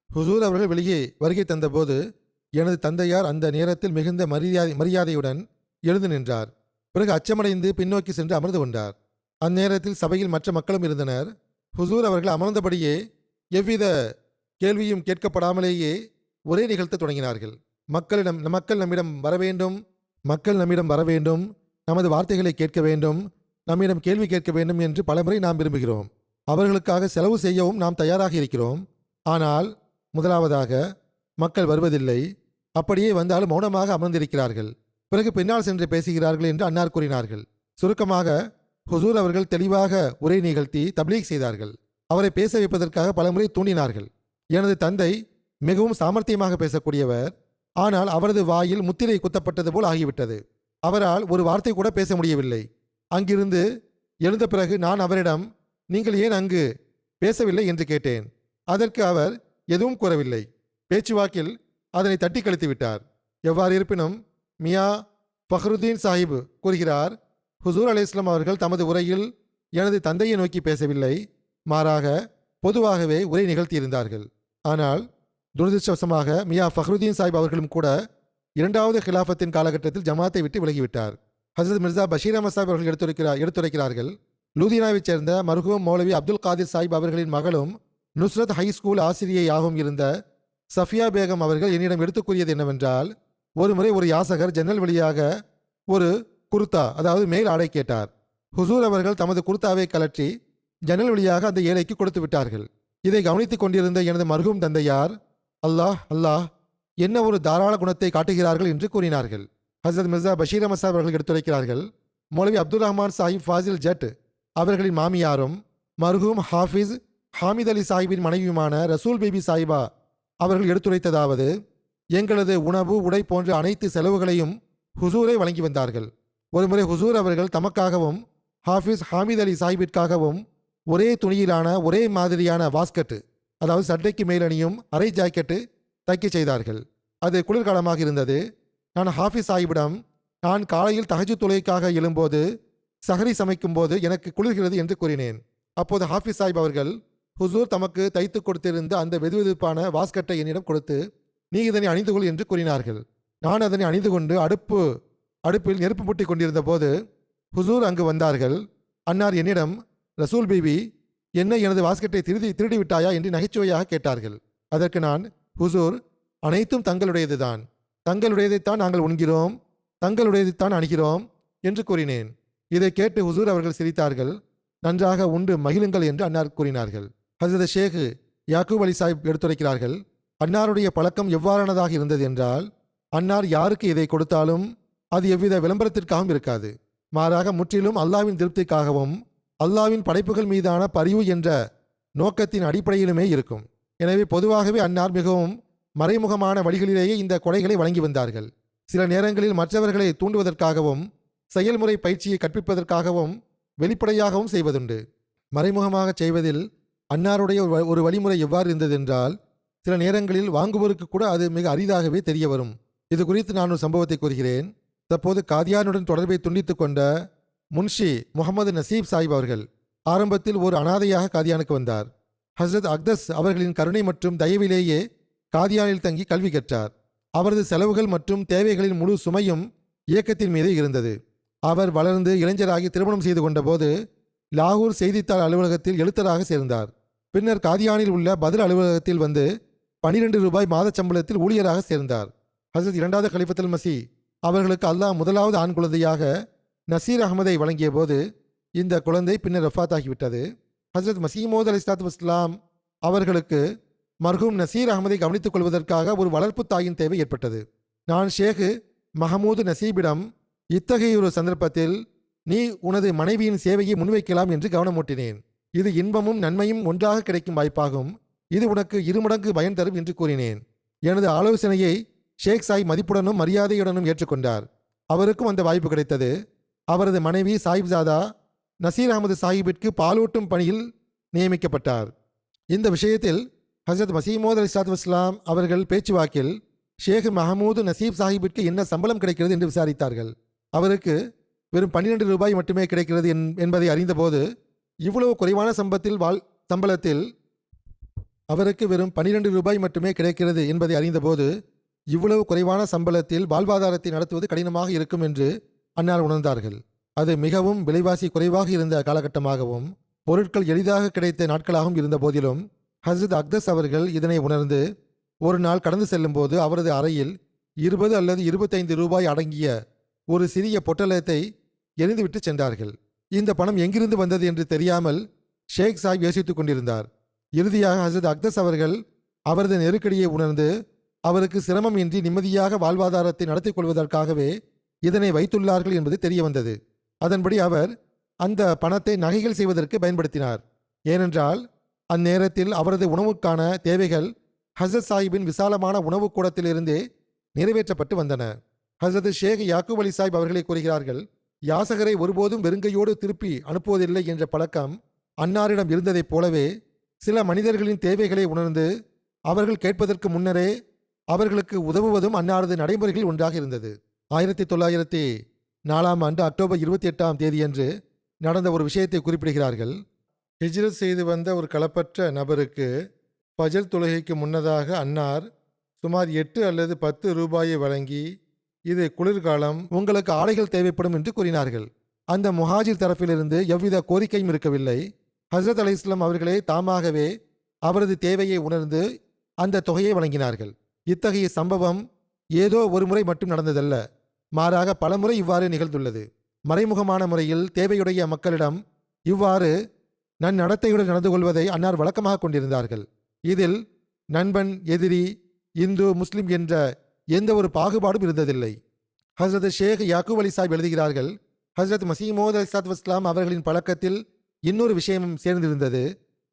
ஹுசூர் அவர்கள் வெளியே வருகை தந்தபோது எனது தந்தையார் அந்த நேரத்தில் மிகுந்த மரியாதையுடன் எழுந்து நின்றார். பிறகு அச்சமடைந்து பின்னோக்கி சென்று அமர்ந்து கொண்டார். அந்நேரத்தில் சபையில் மற்ற மக்களும் இருந்தனர். ஹுசூர் அவர்கள் அமர்ந்தபடியே எவ்வித கேள்வியும் கேட்கப்படாமலேயே ஒரே நிகழ்த்த தொடங்கினார்கள். மக்கள் நம்மிடம் வர வேண்டும், நமது வார்த்தைகளை கேட்க வேண்டும், நம்மிடம் கேள்வி கேட்க வேண்டும் என்று பலமுறை நாம் விரும்புகிறோம். அவர்களுக்காக செலவு செய்யவும் நாம் தயாராக இருக்கிறோம். ஆனால் முதலாவதாக மக்கள் வருவதில்லை. அப்படியே வந்தாலும் மௌனமாக அமர்ந்திருக்கிறார்கள். பிறகு பின்னால் சென்று பேசுகிறார்கள் என்று அன்னார் கூறினார்கள். சுருக்கமாக ஹுசூர் அவர்கள் தெளிவாக உரை நிகழ்த்தி தப்லீக் செய்தார்கள். அவரை பேச வைப்பதற்காக பலமுறை தூண்டினார்கள். எனது தந்தை மிகவும் சாமர்த்தியமாக பேசக்கூடியவர். ஆனால் அவரது வாயில் முத்திரை குத்தப்பட்டது போல் ஆகிவிட்டது. அவரால் ஒரு வார்த்தை கூட பேச முடியவில்லை. அங்கிருந்து எழுந்த பிறகு நான் அவரிடம், நீங்கள் ஏன் அங்கு பேசவில்லை என்று கேட்டேன். அதற்கு அவர் எதுவும் கூறவில்லை. பேச்சுவாக்கில் அதனை தட்டி கழித்து விட்டார். எவ்வாறு இருப்பினும் மியா ஃபஹ்ருத்தீன் சாஹிப் கூறுகிறார், ஹுசூர் அலைஹிஸ்ஸலாம் அவர்கள் தமது உரையில் எனது தந்தையை நோக்கி பேசவில்லை, மாறாக பொதுவாகவே உரை நிகழ்த்தியிருந்தார்கள். ஆனால் துரதிருஷ்டவசமாக மியா ஃபஹ்ருத்தீன் சாஹிப் அவர்களும் கூட இரண்டாவது ஹிலாஃபத்தின் காலகட்டத்தில் ஜமாத்தை விட்டு விலகிவிட்டார். ஹசரத் மிர்சா பஷீர் அஹமத் சாஹிப் அவர்கள் எடுத்துரைக்கிறார்கள், லூதினாவைச் சேர்ந்த மர்ஹூம் மௌலவி அப்துல் காதிர் சாஹிப் அவர்களின் மகளும் நுஸ்ரத் ஹை ஸ்கூல் ஆசிரியையாகவும் இருந்த சஃபியா பேகம் அவர்கள் என்னிடம் எடுத்துக் கூறியது என்னவென்றால், ஒருமுறை ஒரு யாசகர் ஜன்னல் வழியாக ஒரு குர்தா, அதாவது மேல் ஆடை கேட்டார். ஹுசூர் அவர்கள் தமது குர்தாவை கலற்றி ஜன்னல் வழியாக அந்த ஏழைக்கு கொடுத்து விட்டார்கள். இதை கவனித்துக் கொண்டிருந்த எனது மர்ஹூம் தந்தையார், அல்லாஹ் அல்லாஹ், என்ன ஒரு தாராள குணத்தை காட்டுகிறார்கள் என்று கூறினார்கள். ஹசரத் மிர்சா பஷீர் அஹமத் சாஹிப் அவர்கள் எடுத்துரைக்கிறார்கள், மௌலவி அப்துல் ரஹ்மான் சாஹிப் ஃபாசில் ஜட் அவர்களின் மாமியாரும் மர்ஹூம் ஹாஃபிஸ் ஹாமித் அலி சாஹிப்பின் மனைவியுமான ரசூல் பேபி சாஹிபா அவர்கள் எடுத்துரைத்ததாவது, எங்களது உணவு உடை போன்ற அனைத்து செலவுகளையும் ஹுசூரை வழங்கி வந்தார்கள். ஒருமுறை ஹுசூர் அவர்கள் தமக்காகவும் ஹாஃபிஸ் ஹாமித் அலி சாஹிப்பிற்காகவும் ஒரே துணியிலான ஒரே மாதிரியான வாஸ்கட்டு, அதாவது சட்டைக்கு மேலணியும் அரை ஜாக்கெட்டு தைக்க செய்தார்கள். அது குளிர்காலமாக இருந்தது. நான் ஹாஃபிஸ் சாஹிப்பிடம், நான் காலையில் தஹஜ்ஜுத் தொழுகைக்காக எழும்போது சஹரி சமைக்கும் போது எனக்கு குளிர்கிறது என்று கூறினேன். அப்போது ஹாஃபிஸ் சாஹிப் அவர்கள் ஹுசூர் தமக்கு தைத்து கொடுத்திருந்த அந்த வெதுவெதுப்பான வாஸ்கட்டை என்னிடம் கொடுத்து, நீ இதனை அணிந்து கொள் என்று கூறினார்கள். நான் அதனை அணிந்து கொண்டு அடுப்பில் நெருப்பு முட்டி கொண்டிருந்த போது ஹுசூர் அங்கு வந்தார்கள். அன்னார் என்னிடம், ரசூல் பீபி, என்ன எனது வாஸ்கட்டை திருடி விட்டாயா என்று நகைச்சுவையாக கேட்டார்கள். அதற்கு நான், ஹுசூர், அனைத்தும் தங்களுடையதுதான், தங்களுடையதைத்தான் நாங்கள் உண்கிறோம், தங்களுடையதைத்தான் அணிகிறோம் என்று கூறினேன். இதை கேட்டு ஹுசூர் அவர்கள் சிரித்தார்கள். நன்றாக உண்டு மகிழுங்கள் என்று அன்னார் கூறினார்கள். ஹசரத் ஷேக் யாக்கூப் அலி சாஹிப் எடுத்துரைக்கிறார்கள், அன்னாருடைய பழக்கம் எவ்வாறானதாக இருந்தது என்றால், அன்னார் யாருக்கு இதை கொடுத்தாலும் அது எவ்வித விளம்பரத்திற்காகவும் இருக்காது. மாறாக முற்றிலும் அல்லாவின் திருப்திக்காகவும் அல்லாவின் படைப்புகள் மீதான பரிவு என்ற நோக்கத்தின் அடிப்படையிலுமே இருக்கும். எனவே பொதுவாகவே அன்னார் மிகவும் மறைமுகமான வழிகளிலேயே இந்த கொடைகளை வழங்கி வந்தார்கள். சில நேரங்களில் மற்றவர்களை தூண்டுவதற்காகவும் செயல்முறை பயிற்சியை கற்பிப்பதற்காகவும் வெளிப்படையாகவும் செய்வதுண்டு. மறைமுகமாக செய்வதில் அன்னாருடைய ஒரு வழிமுறை எவ்வாறு இருந்ததென்றால், சில நேரங்களில் வாங்குவோருக்கு கூட அது மிக அரிதாகவே தெரிய வரும். இது குறித்து நான் ஒரு சம்பவத்தை கூறுகிறேன். தற்போது காதியானுடன் தொடர்பை துண்டித்துக் கொண்ட முன்ஷி முகமது நசீப் சாஹிப் அவர்கள் ஆரம்பத்தில் ஒரு அனாதையாக காதியானுக்கு வந்தார். ஹஸ்ரத் அக்தஸ் அவர்களின் கருணை மற்றும் தயவிலேயே காதியானில் தங்கி கல்வி கற்றார். அவரது செலவுகள் மற்றும் தேவைகளின் முழு சுமையும் இயக்கத்தின் மீது இருந்தது. அவர் வளர்ந்து இளைஞராகி திருமணம் செய்து கொண்டபோது லாகூர் செய்தித்தாள் அலுவலகத்தில் எழுத்தராக சேர்ந்தார். பின்னர் காதியானில் உள்ள பதில் அலுவலகத்தில் வந்து 12 ரூபாய் மாத சம்பளத்தில் ஊழியராக சேர்ந்தார். ஹசரத் இரண்டாவது கலிஃபத்துல் மசி அவர்களுக்கு அல்லாஹ் முதலாவது ஆண் குழந்தையாக நசீர் அகமதை வழங்கிய போது இந்த குழந்தை பின்னர் ரஃபாத் ஆகிவிட்டது. ஹசரத் மசீமோத் அலைஹிஸ்ஸலாத்து வஸ்ஸலாம் அவர்களுக்கு மர்ஹூம் நசீர் அகமதை கவனித்துக் கொள்வதற்காக ஒரு வளர்ப்பு தாயின் தேவை ஏற்பட்டது. நான் ஷேக் மஹமூது நசீபிடம் இத்தகைய ஒரு சந்தர்ப்பத்தில் நீ உனது மனைவியின் சேவையை முன்வைக்கலாம் என்று கவனமூட்டினேன். இது இன்பமும் நன்மையும் ஒன்றாக கிடைக்கும் வாய்ப்பாகும். இது உனக்கு 2 மடங்கு பயன் தரும் என்று கூறினேன். எனது ஆலோசனையை ஷேக் சாய் மதிப்புடனும் மரியாதையுடனும் ஏற்றுக்கொண்டார். அவருக்கும் அந்த வாய்ப்பு கிடைத்தது. அவரது மனைவி சாஹிப்ஜாதா நசீர் அகமது சாஹிப்பிற்கு பாலூட்டும் பணியில் நியமிக்கப்பட்டார். இந்த விஷயத்தில் ஹசரத் மசீமோத் அலைஹிஸ்ஸலாத்து வஸ்ஸலாம் அவர்கள் பேச்சுவாக்கில் ஷேக் மஹமூது நசீப் சாஹிப்பிற்கு என்ன சம்பளம் கிடைக்கிறது என்று விசாரித்தார்கள். அவருக்கு வெறும் 12 ரூபாய் மட்டுமே கிடைக்கிறது என்பதை அறிந்தபோது இவ்வளவு குறைவான சம்பளத்தில் அவருக்கு வெறும் 12 ரூபாய் மட்டுமே கிடைக்கிறது என்பதை அறிந்தபோது இவ்வளவு குறைவான சம்பளத்தில் வாழ்வாதாரத்தை நடத்துவது கடினமாக இருக்கும் என்று அன்னார் உணர்ந்தார்கள். அது மிகவும் விலைவாசி குறைவாக இருந்த காலகட்டமாகவும் பொருட்கள் எளிதாக கிடைத்த நாட்களாகவும் இருந்த போதிலும் ஹசரத் அக்தஸ் அவர்கள் இதனை உணர்ந்து ஒரு நாள் கடந்து செல்லும்போது அவரது அறையில் 20 அல்லது 25 ரூபாய் அடங்கிய ஒரு சிறிய பொட்டலத்தை எரிந்துவிட்டு சென்றார்கள். இந்த பணம் எங்கிருந்து வந்தது என்று தெரியாமல் ஷேக் சாஹிப் யோசித்துக் கொண்டிருந்தார். இறுதியாக ஹசரத் அக்தஸ் அவர்கள் அவரது நெருக்கடியை உணர்ந்து அவருக்கு சிரமம் இன்றி நிம்மதியாக வாழ்வாதாரத்தை நடத்திக் கொள்வதற்காகவே இதனை வைத்துள்ளார்கள் என்பது தெரிய வந்தது. அதன்படி அவர் அந்த பணத்தை நகைகள் செய்வதற்கு பயன்படுத்தினார். ஏனென்றால் அந்நேரத்தில் அவரது உணவுக்கான தேவைகள் ஹசரத் சாஹிப்பின் விசாலமான உணவு கூடத்திலிருந்தே நிறைவேற்றப்பட்டு வந்தன. ஹசரத் ஷேக் யாக்கூப் அலி சாஹிப் அவர்களை கூறுகிறார்கள், யாசகரை ஒருபோதும் வெறுங்கையோடு திருப்பி அனுப்புவதில்லை என்ற பழக்கம் அன்னாரிடம் இருந்ததைப் போலவே சில மனிதர்களின் தேவைகளை உணர்ந்து அவர்கள் கேட்பதற்கு முன்னரே அவர்களுக்கு உதவுவதும் அன்னாரது நடைமுறைகளில் ஒன்றாக இருந்தது. 1904 அக்டோபர் 28 நடந்த ஒரு விஷயத்தை குறிப்பிடுகிறார்கள். ஹிஜ்ரத் செய்து வந்த ஒரு களப்பற்ற நபருக்கு ஃபஜர் தொழுகைக்கு முன்னதாக அன்னார் சுமார் 8 அல்லது 10 ரூபாயை வழங்கி, இது குளிர்காலம், உங்களுக்கு ஆடைகள் தேவைப்படும் என்று கூறினார்கள். அந்த முஹாஜிர் தரப்பிலிருந்து எவ்வித கோரிக்கையும் இருக்கவில்லை. ஹசரத் அலைஹிஸ்ஸலாம் அவர்களே தாமாகவே அவரது தேவையை உணர்ந்து அந்த தொகையை வழங்கினார்கள். இத்தகைய சம்பவம் ஏதோ ஒரு முறை மட்டும் நடந்ததல்ல, மாறாக பலமுறை இவ்வாறு நிகழ்ந்துள்ளது. மறைமுகமான முறையில் தேவையுடைய மக்களிடம் இவ்வாறு நன்னடத்தையுடன் நடந்து கொள்வதை அன்னார் வழக்கமாக கொண்டிருந்தார்கள். இதில் நண்பன், எதிரி, இந்து, முஸ்லிம் என்ற எந்த ஒரு பாகுபாடும் இருந்ததில்லை. ஹசரத் ஷேக் யாக்கூப் அலி சாஹிப் எழுதுகிறார்கள், ஹசரத் மசீமோத் அலைஹிஸ்ஸலாத்து வஸ்ஸலாம் அவர்களின் பழக்கத்தில் இன்னொரு விஷயமும் சேர்ந்திருந்தது.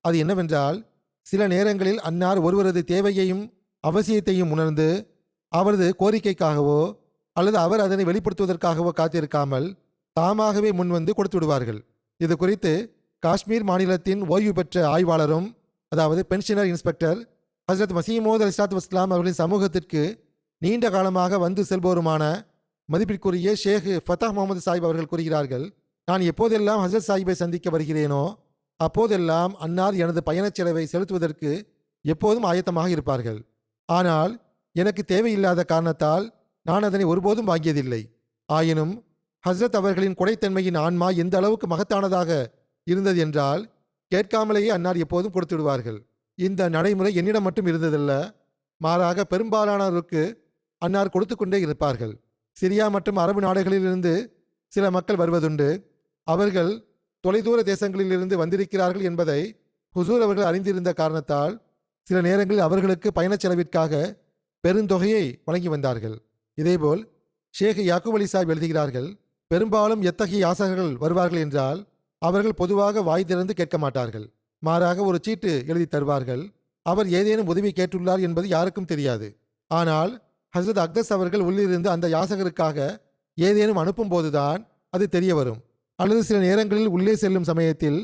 அது என்னவென்றால், சில நேரங்களில் அன்னார் ஒருவரது தேவையையும் அவசியத்தையும் உணர்ந்து அவரது கோரிக்கைக்காகவோ அல்லது அவர் அதனை வெளிப்படுத்துவதற்காகவோ காத்திருக்காமல் தாமாகவே முன்வந்து கொடுத்து விடுவார்கள். இது குறித்து காஷ்மீர் மாநிலத்தின் ஓய்வு பெற்ற ஆய்வாளரும், அதாவது பென்ஷனர் இன்ஸ்பெக்டர் ஹசரத் மசீமோத் அலைஹிஸ்ஸலாத்து வஸ்ஸலாம் அவர்களின் சமூகத்திற்கு நீண்ட காலமாக வந்து செல்போருமான மதிப்பிற்குரிய ஷேக் ஃபத்தஹ் முகமது சாஹிப் அவர்கள் கூறுகிறார்கள், நான் எப்போதெல்லாம் ஹசரத் சாஹிப்பை சந்திக்க வருகிறேனோ அப்போதெல்லாம் அன்னார் எனது பயணச் செலவை செலுத்துவதற்கு எப்போதும் ஆயத்தமாக இருப்பார்கள். ஆனால் எனக்கு தேவையில்லாத காரணத்தால் நான் அதனை ஒருபோதும் வாங்கியதில்லை. ஆயினும் ஹசரத் அவர்களின் கொடைத்தன்மையின் ஆன்மா எந்த அளவுக்கு மகத்தானதாக இருந்தது என்றால் கேட்காமலேயே அன்னார் எப்போதும் கொடுத்து விடுவார்கள். இந்த நடைமுறை என்னிடம் மட்டும் இருந்ததல்ல, மாறாக பெரும்பாலானோருக்கு அன்னார் கொடுத்து கொண்டே இருப்பார்கள். சிரியா மற்றும் அரபு நாடுகளிலிருந்து சில மக்கள் வருவதுண்டு. அவர்கள் தொலைதூர தேசங்களிலிருந்து வந்திருக்கிறார்கள் என்பதை ஹுசூர் அவர்கள் அறிந்திருந்த காரணத்தால் சில நேரங்களில் அவர்களுக்கு பயணச் செலவிற்காக பெருந்தொகையை வழங்கி வந்தார்கள். இதேபோல் ஷேக் யாக்கூப் அலி சாஹிப் எழுதுகிறார்கள், பெரும்பாலும் எத்தகைய யாசகர்கள் வருவார்கள் என்றால் அவர்கள் பொதுவாக வாய் திறந்து கேட்க மாட்டார்கள். மாறாக ஒரு சீட்டு எழுதி தருவார்கள். அவர் ஏதேனும் உதவி கேட்டுள்ளார் என்பது யாருக்கும் தெரியாது. ஆனால் ஹசரத் அக்தஸ் அவர்கள் உள்ளிருந்து அந்த யாசகருக்காக ஏதேனும் அனுப்பும் போதுதான் அது தெரிய வரும். அல்லது சில நேரங்களில் உள்ளே செல்லும் சமயத்தில்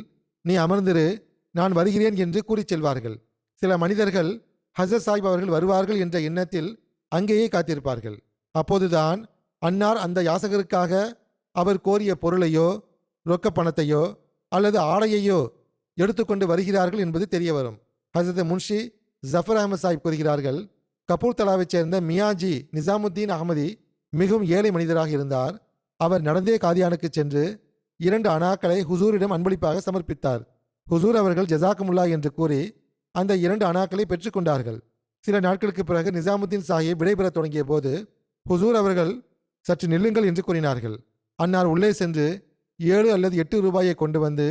நீ அமர்ந்திரு, நான் வருகிறேன் என்று கூறி செல்வார்கள். சில மனிதர்கள் ஹசரத் சாஹிப் அவர்கள் வருவார்கள் என்ற எண்ணத்தில் அங்கேயே காத்திருப்பார்கள். அப்போதுதான் அன்னார் அந்த யாசகருக்காக அவர் கோரிய பொருளையோ ரொக்க பணத்தையோ அல்லது ஆடையையோ எடுத்துக்கொண்டு வருகிறார்கள் என்பது தெரிய வரும். ஹசரத் முன்ஷி ஜஃபர் அஹமது சாஹிப் கூறுகிறார்கள், கபூர்தலாவைச் சேர்ந்த மியாஜி நிசாமுத்தீன் அகமதி மிகவும் ஏழை மனிதராக இருந்தார். அவர் நடந்தே காதியானுக்கு சென்று 2 அணாக்களை ஹுசூரிடம் அன்பளிப்பாக சமர்ப்பித்தார். ஹுசூர் அவர்கள் ஜசாக்குமுல்லா என்று கூறி அந்த 2 அணாக்களை பெற்றுக்கொண்டார்கள். சில நாட்களுக்கு பிறகு நிசாமுத்தீன் சாஹிப் விடைபெறத் தொடங்கிய போது ஹுசூர் அவர்கள் சற்று நில்லுங்கள் என்று கூறினார்கள். அன்னார் உள்ளே சென்று 7 அல்லது 8 ரூபாயை கொண்டு வந்து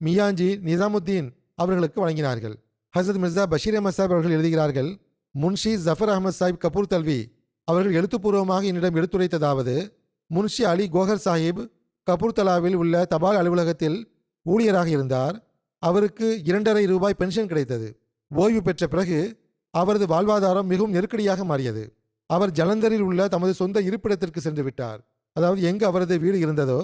மியாஞ்சி நிசாமுத்தீன் அவர்களுக்கு வழங்கினார்கள். ஹசரத் மிர்சா பஷீர் அஹமத் சாஹிப் அவர்கள் எழுதுகிறார்கள், முன்ஷி ஜஃபர் அஹமத் சாஹிப் கபூர் தல்வி அவர்கள் எழுத்துப்பூர்வமாக என்னிடம் எடுத்துரைத்ததாவது, முன்ஷி அலி கோஹர் சாஹிப் கபூர்தலாவில் உள்ள தபால் அலுவலகத்தில் ஊழியராக இருந்தார். அவருக்கு 2.5 ரூபாய் பென்ஷன் கிடைத்தது. ஓய்வு பெற்ற பிறகு அவரது வாழ்வாதாரம் மிகவும் நெருக்கடியாக மாறியது. அவர் ஜலந்தரில் உள்ள தமது சொந்த இருப்பிடத்திற்கு சென்று விட்டார். அதாவது எங்கு அவரது வீடு இருந்ததோ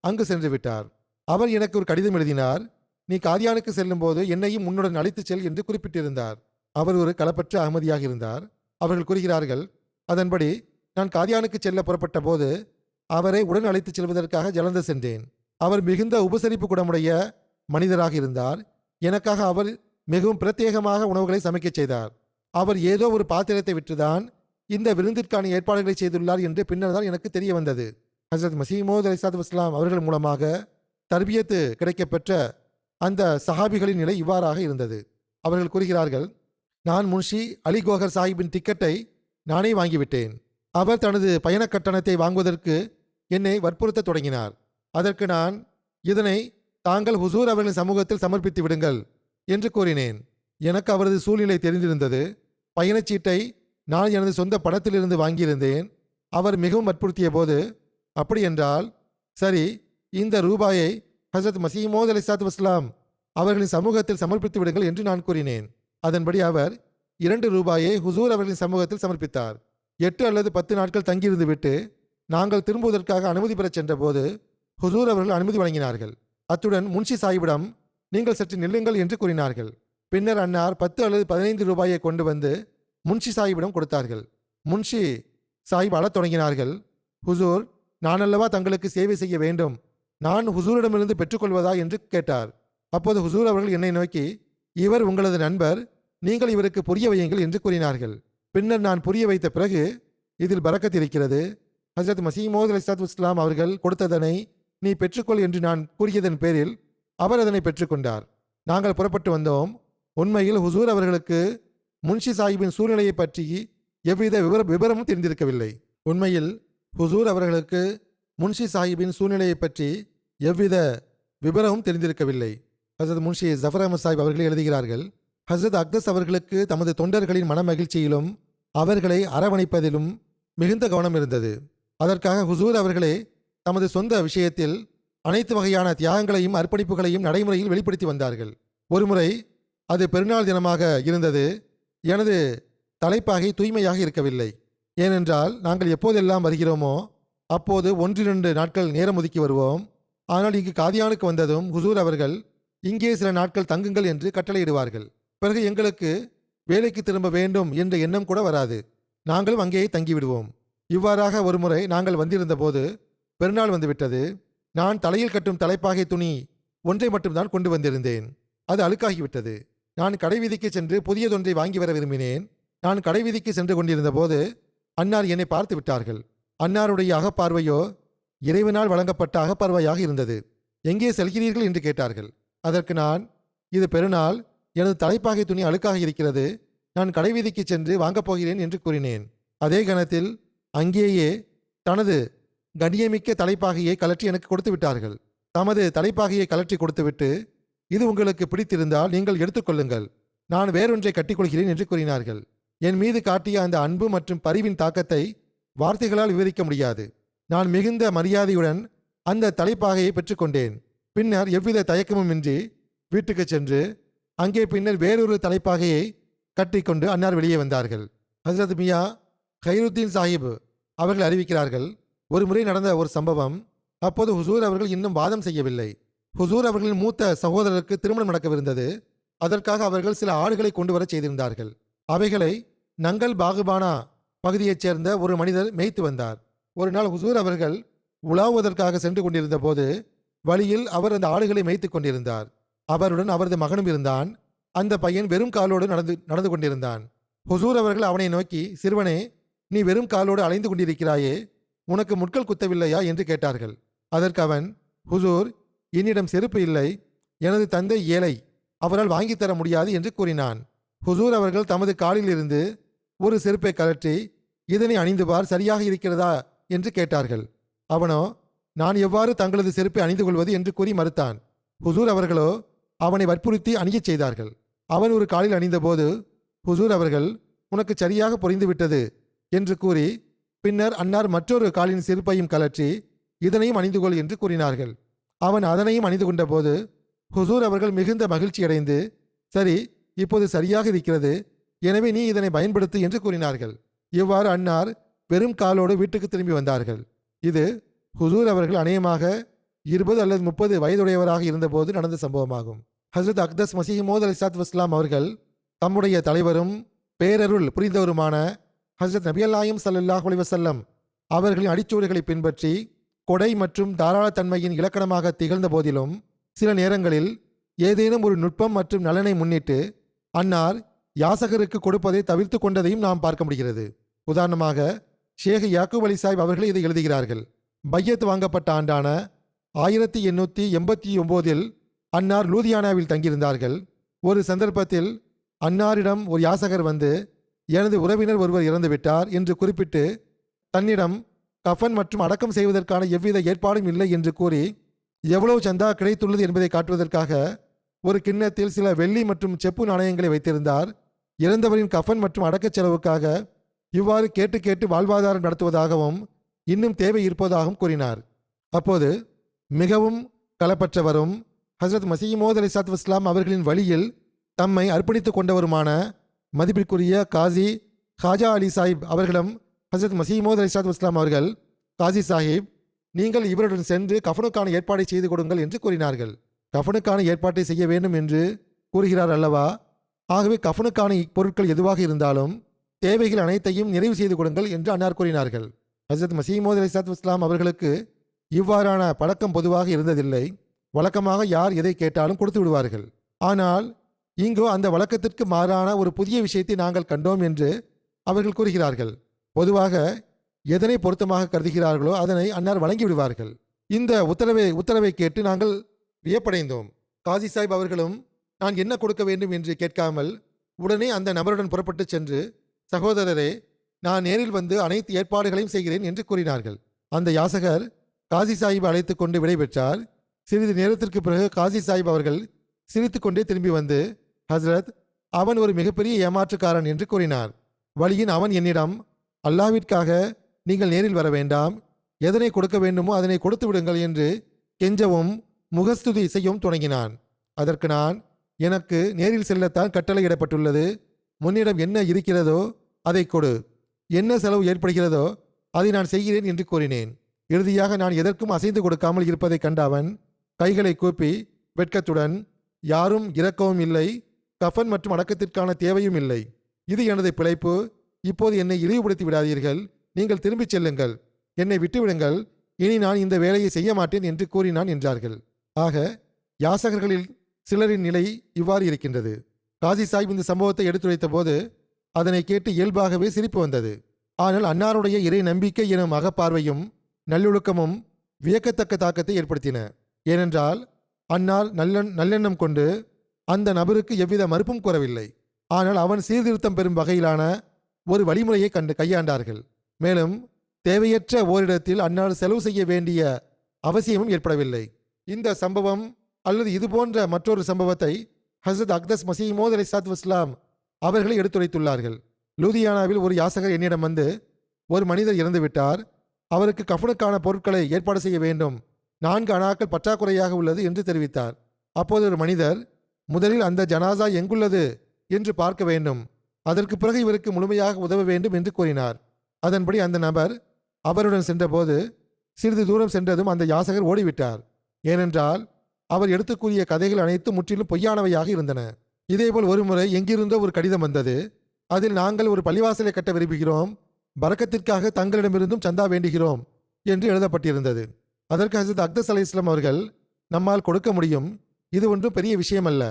அங்கு சென்று விட்டார். அவர் எனக்கு ஒரு கடிதம் எழுதினார். நீ காதியானுக்கு செல்லும் போது என்னையும் உன்னுடன் அழைத்துச் செல் என்று குறிப்பிட்டிருந்தார். அவர் ஒரு களப்பற்ற அகமதியாக இருந்தார். அவர்கள் கூறுகிறார்கள், அதன்படி நான் காதியானுக்கு செல்ல புறப்பட்ட போது அவரை உடன் அழைத்துச் செல்வதற்காக ஜலந்தர் சென்றேன். அவர் மிகுந்த உபசரிப்பு குணமுடைய மனிதராக இருந்தார். எனக்காக அவர் மிகவும் பிரத்யேகமாக உணவுகளை சமைக்கச் செய்தார். அவர் ஏதோ ஒரு பாத்திரத்தை விற்றுதான் இந்த விருந்திற்கான ஏற்பாடுகளை செய்துள்ளார் என்று பின்னர் தான் எனக்கு தெரிய வந்தது. ஹசரத் மசீஹ் மவ்ஊத் அலைஹிஸ்ஸலாத்து வஸ்ஸலாம் அவர்கள் மூலமாக தர்பியத்து கிடைக்கப்பெற்ற அந்த சஹாபிகளின் நிலை இவ்வாறாக இருந்தது. அவர்கள் கூறுகிறார்கள், நான் முன்ஷி அலி கோஹர் சாஹிப்பின் டிக்கெட்டை நானே வாங்கிவிட்டேன். அவர் தனது பயண கட்டணத்தை வாங்குவதற்கு என்னை வற்புறுத்த தொடங்கினார். அதற்கு நான், இதனை தாங்கள் ஹுசூர் அவர்களின் சமூகத்தில் சமர்ப்பித்து விடுங்கள் என்று கூறினேன். எனக்கு அவரது சூழ்நிலை தெரிந்திருந்தது. பயணச்சீட்டை நான் எனது சொந்த பணத்திலிருந்து வாங்கியிருந்தேன். அவர் மிகவும் வற்புறுத்திய போது, அப்படி என்றால் சரி, இந்த ரூபாயை ஹசரத் மசீஹ் மவ்ஊத் அலைஹிஸ்ஸலாத்து வஸ்ஸலாம் அவர்களின் சமூகத்தில் சமர்ப்பித்து விடுங்கள் என்று நான் கூறினேன். அதன்படி அவர் 2 ரூபாயை ஹுசூர் அவர்களின் சமூகத்தில் சமர்ப்பித்தார். 8 அல்லது 10 நாட்கள் தங்கியிருந்து விட்டு நாங்கள் திரும்புவதற்காக அனுமதி பெறச் சென்றபோது ஹுசூர் அவர்கள் அனுமதி வழங்கினார்கள். அத்துடன் முன்ஷி சாஹிப்பிடம் நீங்கள் சற்று நில்லுங்கள் என்று கூறினார்கள். பின்னர் அன்னார் 10 அல்லது 15 ரூபாயை கொண்டு வந்து முன்ஷி சாஹிப்பிடம் கொடுத்தார்கள். முன்ஷி சாஹிப் அழத் தொடங்கினார்கள். ஹுசூர், நான் அல்லவா தங்களுக்கு சேவை செய்ய வேண்டும், நான் ஹுசூரிடமிருந்து பெற்றுக்கொள்வதா என்று கேட்டார். அப்போது ஹுசூர் அவர்கள் என்னை நோக்கி, இவர் உங்களது நண்பர், நீங்கள் இவருக்கு புரிய வையுங்கள் என்று கூறினார்கள். பின்னர் நான் புரிய வைத்த பிறகு, இதில் பரக்கத் இருக்கிறது, ஹசரத் மசீஹ் மவ்ஊத் அலைஹிஸ்ஸலாத்து வஸ்ஸலாம் அவர்கள் கொடுத்ததனை நீ பெற்றுக்கொள் என்று நான் கூறியதன் பேரில் அவர் அதனை பெற்றுக்கொண்டார். நாங்கள் புறப்பட்டு வந்தோம். உண்மையில் ஹுசூர் அவர்களுக்கு முன்ஷி சாஹிப்பின் சூழ்நிலையை பற்றி எவ்வித விவரமும் தெரிந்திருக்கவில்லை. உண்மையில் ஹுசூர் அவர்களுக்கு முன்ஷி சாஹிப்பின் சூழ்நிலையை பற்றி எவ்வித விவரமும் தெரிந்திருக்கவில்லை. ஹசரத் முன்ஷி ஜஃபர் அஹமத் சாஹிப் அவர்கள் எழுதுகிறார்கள், ஹசரத் அக்தஸ் அவர்களுக்கு தமது தொண்டர்களின் மனமகிழ்ச்சியிலும் அவர்களை அரவணைப்பதிலும் மிகுந்த கவனம் இருந்தது. அதற்காக ஹுசூர் அவர்களே தமது சொந்த விஷயத்தில் அனைத்து வகையான தியாகங்களையும் அர்ப்பணிப்புகளையும் நடைமுறையில் வெளிப்படுத்தி வந்தார்கள். ஒருமுறை அது பெருநாள் தினமாக இருந்தது. எனது தலைப்பாகை தூய்மையாக இருக்கவில்லை. ஏனென்றால் நாங்கள் எப்போதெல்லாம் வருகிறோமோ அப்போது 1-2 நாட்கள் நேரம் ஒதுக்கி வருவோம். ஆனால் இங்கு காதியானுக்கு வந்ததும் ஹுசூர் அவர்கள் இங்கே சில நாட்கள் தங்குங்கள் என்று கட்டளையிடுவார்கள். பிறகு எங்களுக்கு வேலைக்கு திரும்ப வேண்டும் என்ற எண்ணம் கூட வராது. நாங்களும் அங்கேயே தங்கிவிடுவோம். இவ்வாறாக ஒருமுறை நாங்கள் வந்திருந்த போது பெருநாள் வந்துவிட்டது. நான் தலையில் கட்டும் தலைப்பாகை துணி ஒன்றை மட்டும்தான் கொண்டு வந்திருந்தேன். அது அழுக்காகிவிட்டது. நான் கடைவீதிக்கு சென்று புதியதொன்றை வாங்கி வர விரும்பினேன். நான் கடைவீதிக்கு சென்று கொண்டிருந்த போது அன்னார் என்னை பார்த்து விட்டார்கள். அன்னாருடைய அகப்பார்வையோ இறைவனால் வழங்கப்பட்ட அகப்பார்வையாக இருந்தது. எங்கே செல்கிறீர்கள் என்று கேட்டார்கள். அதற்கு நான், இது பெருநாள், எனது தலைப்பாகை துணி அழுக்காக இருக்கிறது, நான் கடைவீதிக்கு சென்று வாங்கப் போகிறேன் என்று கூறினேன். அதே கணத்தில் அங்கேயே தனது கண்ணியமிக்க தலைப்பாகையை கலற்றி எனக்கு கொடுத்து விட்டார்கள். தமது தலைப்பாகையை கலற்றி கொடுத்துவிட்டு, இது உங்களுக்கு பிடித்திருந்தால் நீங்கள் எடுத்துக்கொள்ளுங்கள், நான் வேறொன்றை கட்டிக்கொள்கிறேன் என்று கூறினார்கள். என் மீது காட்டிய அந்த அன்பு மற்றும் பரிவின் தாக்கத்தை வார்த்தைகளால் விவரிக்க முடியாது. நான் மிகுந்த மரியாதையுடன் அந்த தலைப்பாகையை பெற்றுக்கொண்டேன். பின்னர் எவ்வித தயக்கமுமின்றி வீட்டுக்கு சென்று அங்கே பின்னர் வேறொரு தலைப்பாகையை கட்டிக்கொண்டு அன்னார் வெளியே வந்தார்கள். ஹசரத் மியா கைருத்தீன் சாஹிப் அவர்கள் அறிவிக்கிறார்கள், ஒரு முறை நடந்த ஒரு சம்பவம். அப்போது ஹுசூர் அவர்கள் இன்னும் வாதம் செய்யவில்லை. ஹுசூர் அவர்களின் மூத்த சகோதரருக்கு திருமணம் நடக்கவிருந்தது. அதற்காக அவர்கள் சில ஆடுகளை கொண்டு வர செய்திருந்தார்கள். அவைகளை நங்கல் பாகுபானா பகுதியைச் சேர்ந்த ஒரு மனிதர் மேய்த்து வந்தார். ஒரு நாள் ஹுசூர் அவர்கள் உலாவுவதற்காக சென்று கொண்டிருந்த போது வழியில் அவர் அந்த ஆடுகளை மேய்த்து கொண்டிருந்தார். அவருடன் அவரது மகனும் இருந்தான். அந்த பையன் வெறும் காலோடு நடந்து கொண்டிருந்தான். ஹுசூர் அவர்கள் அவனை நோக்கி, சிறுவனே, நீ வெறும் காலோடு அலைந்து கொண்டிருக்கிறாயே, உனக்கு முட்கள் குத்தவில்லையா என்று கேட்டார்கள். அதற்கு அவன், ஹுசூர், என்னிடம் செருப்பு இல்லை, எனது தந்தை ஏழை, அவரால் வாங்கித் தர முடியாது என்று கூறினான். ஹுசூர் அவர்கள் தமது காலில் இருந்து ஒரு செருப்பை கழற்றி, இதனை அணிந்து பார், சரியாக இருக்கிறதா என்று கேட்டார்கள். அவனோ, நான் எவ்வாறு தங்களது செருப்பை அணிந்து கொள்வது என்று கூறி மறுத்தான். ஹுசூர் அவர்களோ அவனை வற்புறுத்தி அணியச் செய்தார்கள். அவன் ஒரு காலில் அணிந்தபோது ஹுசூர் அவர்கள், உனக்கு சரியாக புரிந்துவிட்டது என்று கூறி பின்னர் அன்னார் மற்றொரு காலின் செருப்பையும் கலற்றி, இதனையும் அணிந்து கொள் என்று கூறினார்கள். அவன் அதனையும் அணிந்து கொண்ட போது ஹுசூர் அவர்கள் மிகுந்த மகிழ்ச்சியடைந்து, சரி, இப்போது சரியாக இருக்கிறது, எனவே நீ இதனை பயன்படுத்து என்று கூறினார்கள். இவ்வாறு அன்னார் வெறும் காலோடு வீட்டுக்கு திரும்பி வந்தார்கள். இது ஹுசூர் அவர்கள் அநேகமாக 20 அல்லது 30 வயதுடையவராக இருந்தபோது நடந்த சம்பவமாகும். ஹஸ்ரத் அக்தஸ் மசீஹ் மவ்ஊத் அலைஹிஸ்ஸலாத்து வஸ்ஸலாம் அவர்கள் தம்முடைய தலைவரும் பேரருள் புரிந்தவருமான ஹஸ்ரத் நபி நாயகம் ஸல்லல்லாஹு அலைஹி வஸல்லம் அவர்களின் அடிச்சூடுகளை பின்பற்றி கொடை மற்றும் தாராளத்தன்மையின் இலக்கணமாக திகழ்ந்த போதிலும் சில நேரங்களில் ஏதேனும் ஒரு நுட்பம் மற்றும் நலனை முன்னிட்டு அன்னார் யாசகருக்கு கொடுப்பதை தவிர்த்து கொண்டதையும் நாம் பார்க்க முடிகிறது. உதாரணமாக ஷேக் யாக்கூப் அலி சாஹிப் அவர்கள் இதை எழுதுகிறார்கள். பையத் வாங்கப்பட்ட ஆண்டான 1889 அன்னார் லூதியானாவில் தங்கியிருந்தார்கள். ஒரு சந்தர்ப்பத்தில் அன்னாரிடம் ஒரு யாசகர் வந்து, எனது உறவினர் ஒருவர் இறந்துவிட்டார் என்று குறிப்பிட்டு தன்னிடம் கஃன் மற்றும் அடக்கம் செய்வதற்கான எவ்வித ஏற்பாடும் இல்லை என்று கூறி எவ்வளவு சந்தா கிடைத்துள்ளது என்பதை காட்டுவதற்காக ஒரு கிண்ணத்தில் சில வெள்ளி மற்றும் செப்பு நாணயங்களை வைத்திருந்தார். இறந்தவரின் கஃன் மற்றும் அடக்கச் செலவுக்காக இவ்வாறு கேட்டு கேட்டு வாழ்வாதாரம் நடத்துவதாகவும் இன்னும் தேவை இருப்பதாகவும் கூறினார். அப்போது மிகவும் களப்பற்றவரும் ஹஸ்ரத் மசீஹ் மவ்ஊத் அலைஹிஸ்ஸலாத்து வஸ்ஸலாம் அவர்களின் வழியில் தம்மை அர்ப்பணித்துக் கொண்டவருமான மதிப்பிற்குரிய காசி ஹாஜா அலி சாஹிப் அவர்களிடம் ஹஸ்ரத் மசீஹ் மவ்ஊத் அலைஹிஸ்ஸலாத்து வஸ்ஸலாம் அவர்கள், காசி சாஹிப், நீங்கள் இவருடன் சென்று கஃனுக்கான ஏற்பாடை செய்து கொடுங்கள் என்று கூறினார்கள். கஃனுக்கான ஏற்பாட்டை செய்ய வேண்டும் என்று கூறுகிறார் அல்லவா, ஆகவே கஃனுக்கான பொருட்கள் எதுவாக இருந்தாலும் தேவைகள் அனைத்தையும் நிறைவு செய்து கொடுங்கள் என்று அன்னார் கூறினார்கள். ஹஸ்ரத் மசீஹ் மவ்ஊத் அலைஹிஸ்ஸலாத்து வஸ்ஸலாம் அவர்களுக்கு இவ்வாறான பழக்கம் பொதுவாக இருந்ததில்லை. வழக்கமாக யார் எதை கேட்டாலும் கொடுத்து விடுவார்கள். ஆனால் இங்கோ அந்த வழக்கத்திற்கு மாறான ஒரு புதிய விஷயத்தை நாங்கள் கண்டோம் என்று அவர்கள் கூறுகிறார்கள். பொதுவாக எதனை பொருத்தமாக கருதுகிறார்களோ அதனை அன்னார் வழங்கி விடுவார்கள். இந்த உத்தரவை கேட்டு நாங்கள் வியப்படைந்தோம். காசி சாஹிப் அவர்களும் நான் என்ன கொடுக்க வேண்டும் என்று கேட்காமல் உடனே அந்த நபருடன் புறப்பட்டு சென்று, சகோதரரே, நான் நேரில் வந்து அனைத்து ஏற்பாடுகளையும் செய்கிறேன் என்று கூறினார்கள். அந்த யாசகர் காசி சாஹிப் அழைத்து கொண்டு விடைபெற்றார். சிறிது நேரத்திற்கு பிறகு காசி சாஹிப் அவர்கள் சிரித்து கொண்டே திரும்பி வந்து, ஹஸ்ரத், அவன் ஒரு மிகப்பெரிய ஏமாற்றுக்காரன் என்று கூறினார். வழியின் அவன் என்னிடம், அல்லாஹ்விற்காக நீங்கள் நேரில் வர வேண்டாம், எதனை கொடுக்க வேண்டுமோ அதனை கொடுத்து விடுங்கள் என்று கெஞ்சவும் முகஸ்துதி செய்யவும் தொடங்கினான். அதற்கு நான், எனக்கு நேரில் செல்லத்தான் கட்டளையிடப்பட்டுள்ளது, முன்னிடம் என்ன இருக்கிறதோ அதை கொடு, என்ன செலவு ஏற்படுகிறதோ அதை நான் செய்கிறேன் என்று கூறினேன். இறுதியாக நான் எதற்கும் அசைந்து கொடுக்காமல் இருப்பதை கண்ட அவன் கைகளை கூப்பி வெட்கத்துடன், யாரும் இறக்கவும் இல்லை, கஃன் மற்றும் அடக்கத்திற்கான தேவையும் இல்லை, இது எனது பிழைப்பு, இப்போது என்னை இழிவுபடுத்தி விடாதீர்கள், நீங்கள் திரும்பிச் செல்லுங்கள், என்னை விட்டுவிடுங்கள், இனி நான் இந்த வேலையை செய்ய மாட்டேன் என்று கூறினான் என்றார்கள். ஆக யாசகர்களில் சிலரின் நிலை இவ்வாறு இருக்கின்றது. காசி சாஹிப் இந்த சம்பவத்தை எடுத்துரைத்த போது அதனை கேட்டு இயல்பாகவே சிரிப்பு வந்தது. ஆனால் அன்னாருடைய இறை நம்பிக்கை எனும் அகப்பார்வையும் நல்லொழுக்கமும் வியக்கத்தக்க தாக்கத்தை ஏற்படுத்தின. ஏனென்றால் அன்னார் நல்லெண்ணம் கொண்டு அந்த நபருக்கு எவ்வித மறுப்பும் கூறவில்லை. ஆனால் அவன் சீர்திருத்தம் பெறும் வகையிலான ஒரு வழிமுறையை கையாண்டார்கள். மேலும் தேவையற்ற ஓரிடத்தில் அன்னார் செலவு செய்ய வேண்டிய அவசியமும் ஏற்படவில்லை. இந்த சம்பவம் அல்லது இதுபோன்ற மற்றொரு சம்பவத்தை ஹஸ்ரத் அக்தஸ் மசீஹ் மவ்ஊத் அலைஹிஸ்ஸலாத்து வஸ்ஸலாம் அவர்களை எடுத்துரைத்துள்ளார்கள். லூதியானாவில் ஒரு யாசகர் என்னிடம் வந்து, ஒரு மனிதர் இறந்துவிட்டார், அவருக்கு கஃனுக்கான பொருட்களை ஏற்பாடு செய்ய வேண்டும், 4 அணாக்கள் பற்றாக்குறையாக உள்ளது என்று தெரிவித்தார். அப்போது ஒரு மனிதர், முதலில் அந்த ஜனாசா எங்குள்ளது என்று பார்க்க வேண்டும், அதற்கு பிறகு இவருக்கு முழுமையாக உதவ வேண்டும் என்று கூறினார். அதன்படி அந்த நபர் அவருடன் சென்றபோது சிறிது தூரம் சென்றதும் அந்த யாசகர் ஓடிவிட்டார். ஏனென்றால் அவர் எடுத்து கூறிய கதைகள் அனைத்தும் முற்றிலும் பொய்யானவையாக இருந்தன. இதேபோல் ஒருமுறை எங்கிருந்தோ ஒரு கடிதம் வந்தது. அதில், நாங்கள் ஒரு பள்ளிவாசலை கட்ட விரும்புகிறோம், பரக்கத்திற்காக தங்களிடமிருந்தும் சந்தா வேண்டுகிறோம் என்று எழுதப்பட்டிருந்தது. அதற்கு ஹசரத் அக்தஸ் அலைஹிஸ்ஸலாம் அவர்கள், நம்மால் கொடுக்க முடியும், இது ஒன்றும் பெரிய விஷயமல்ல.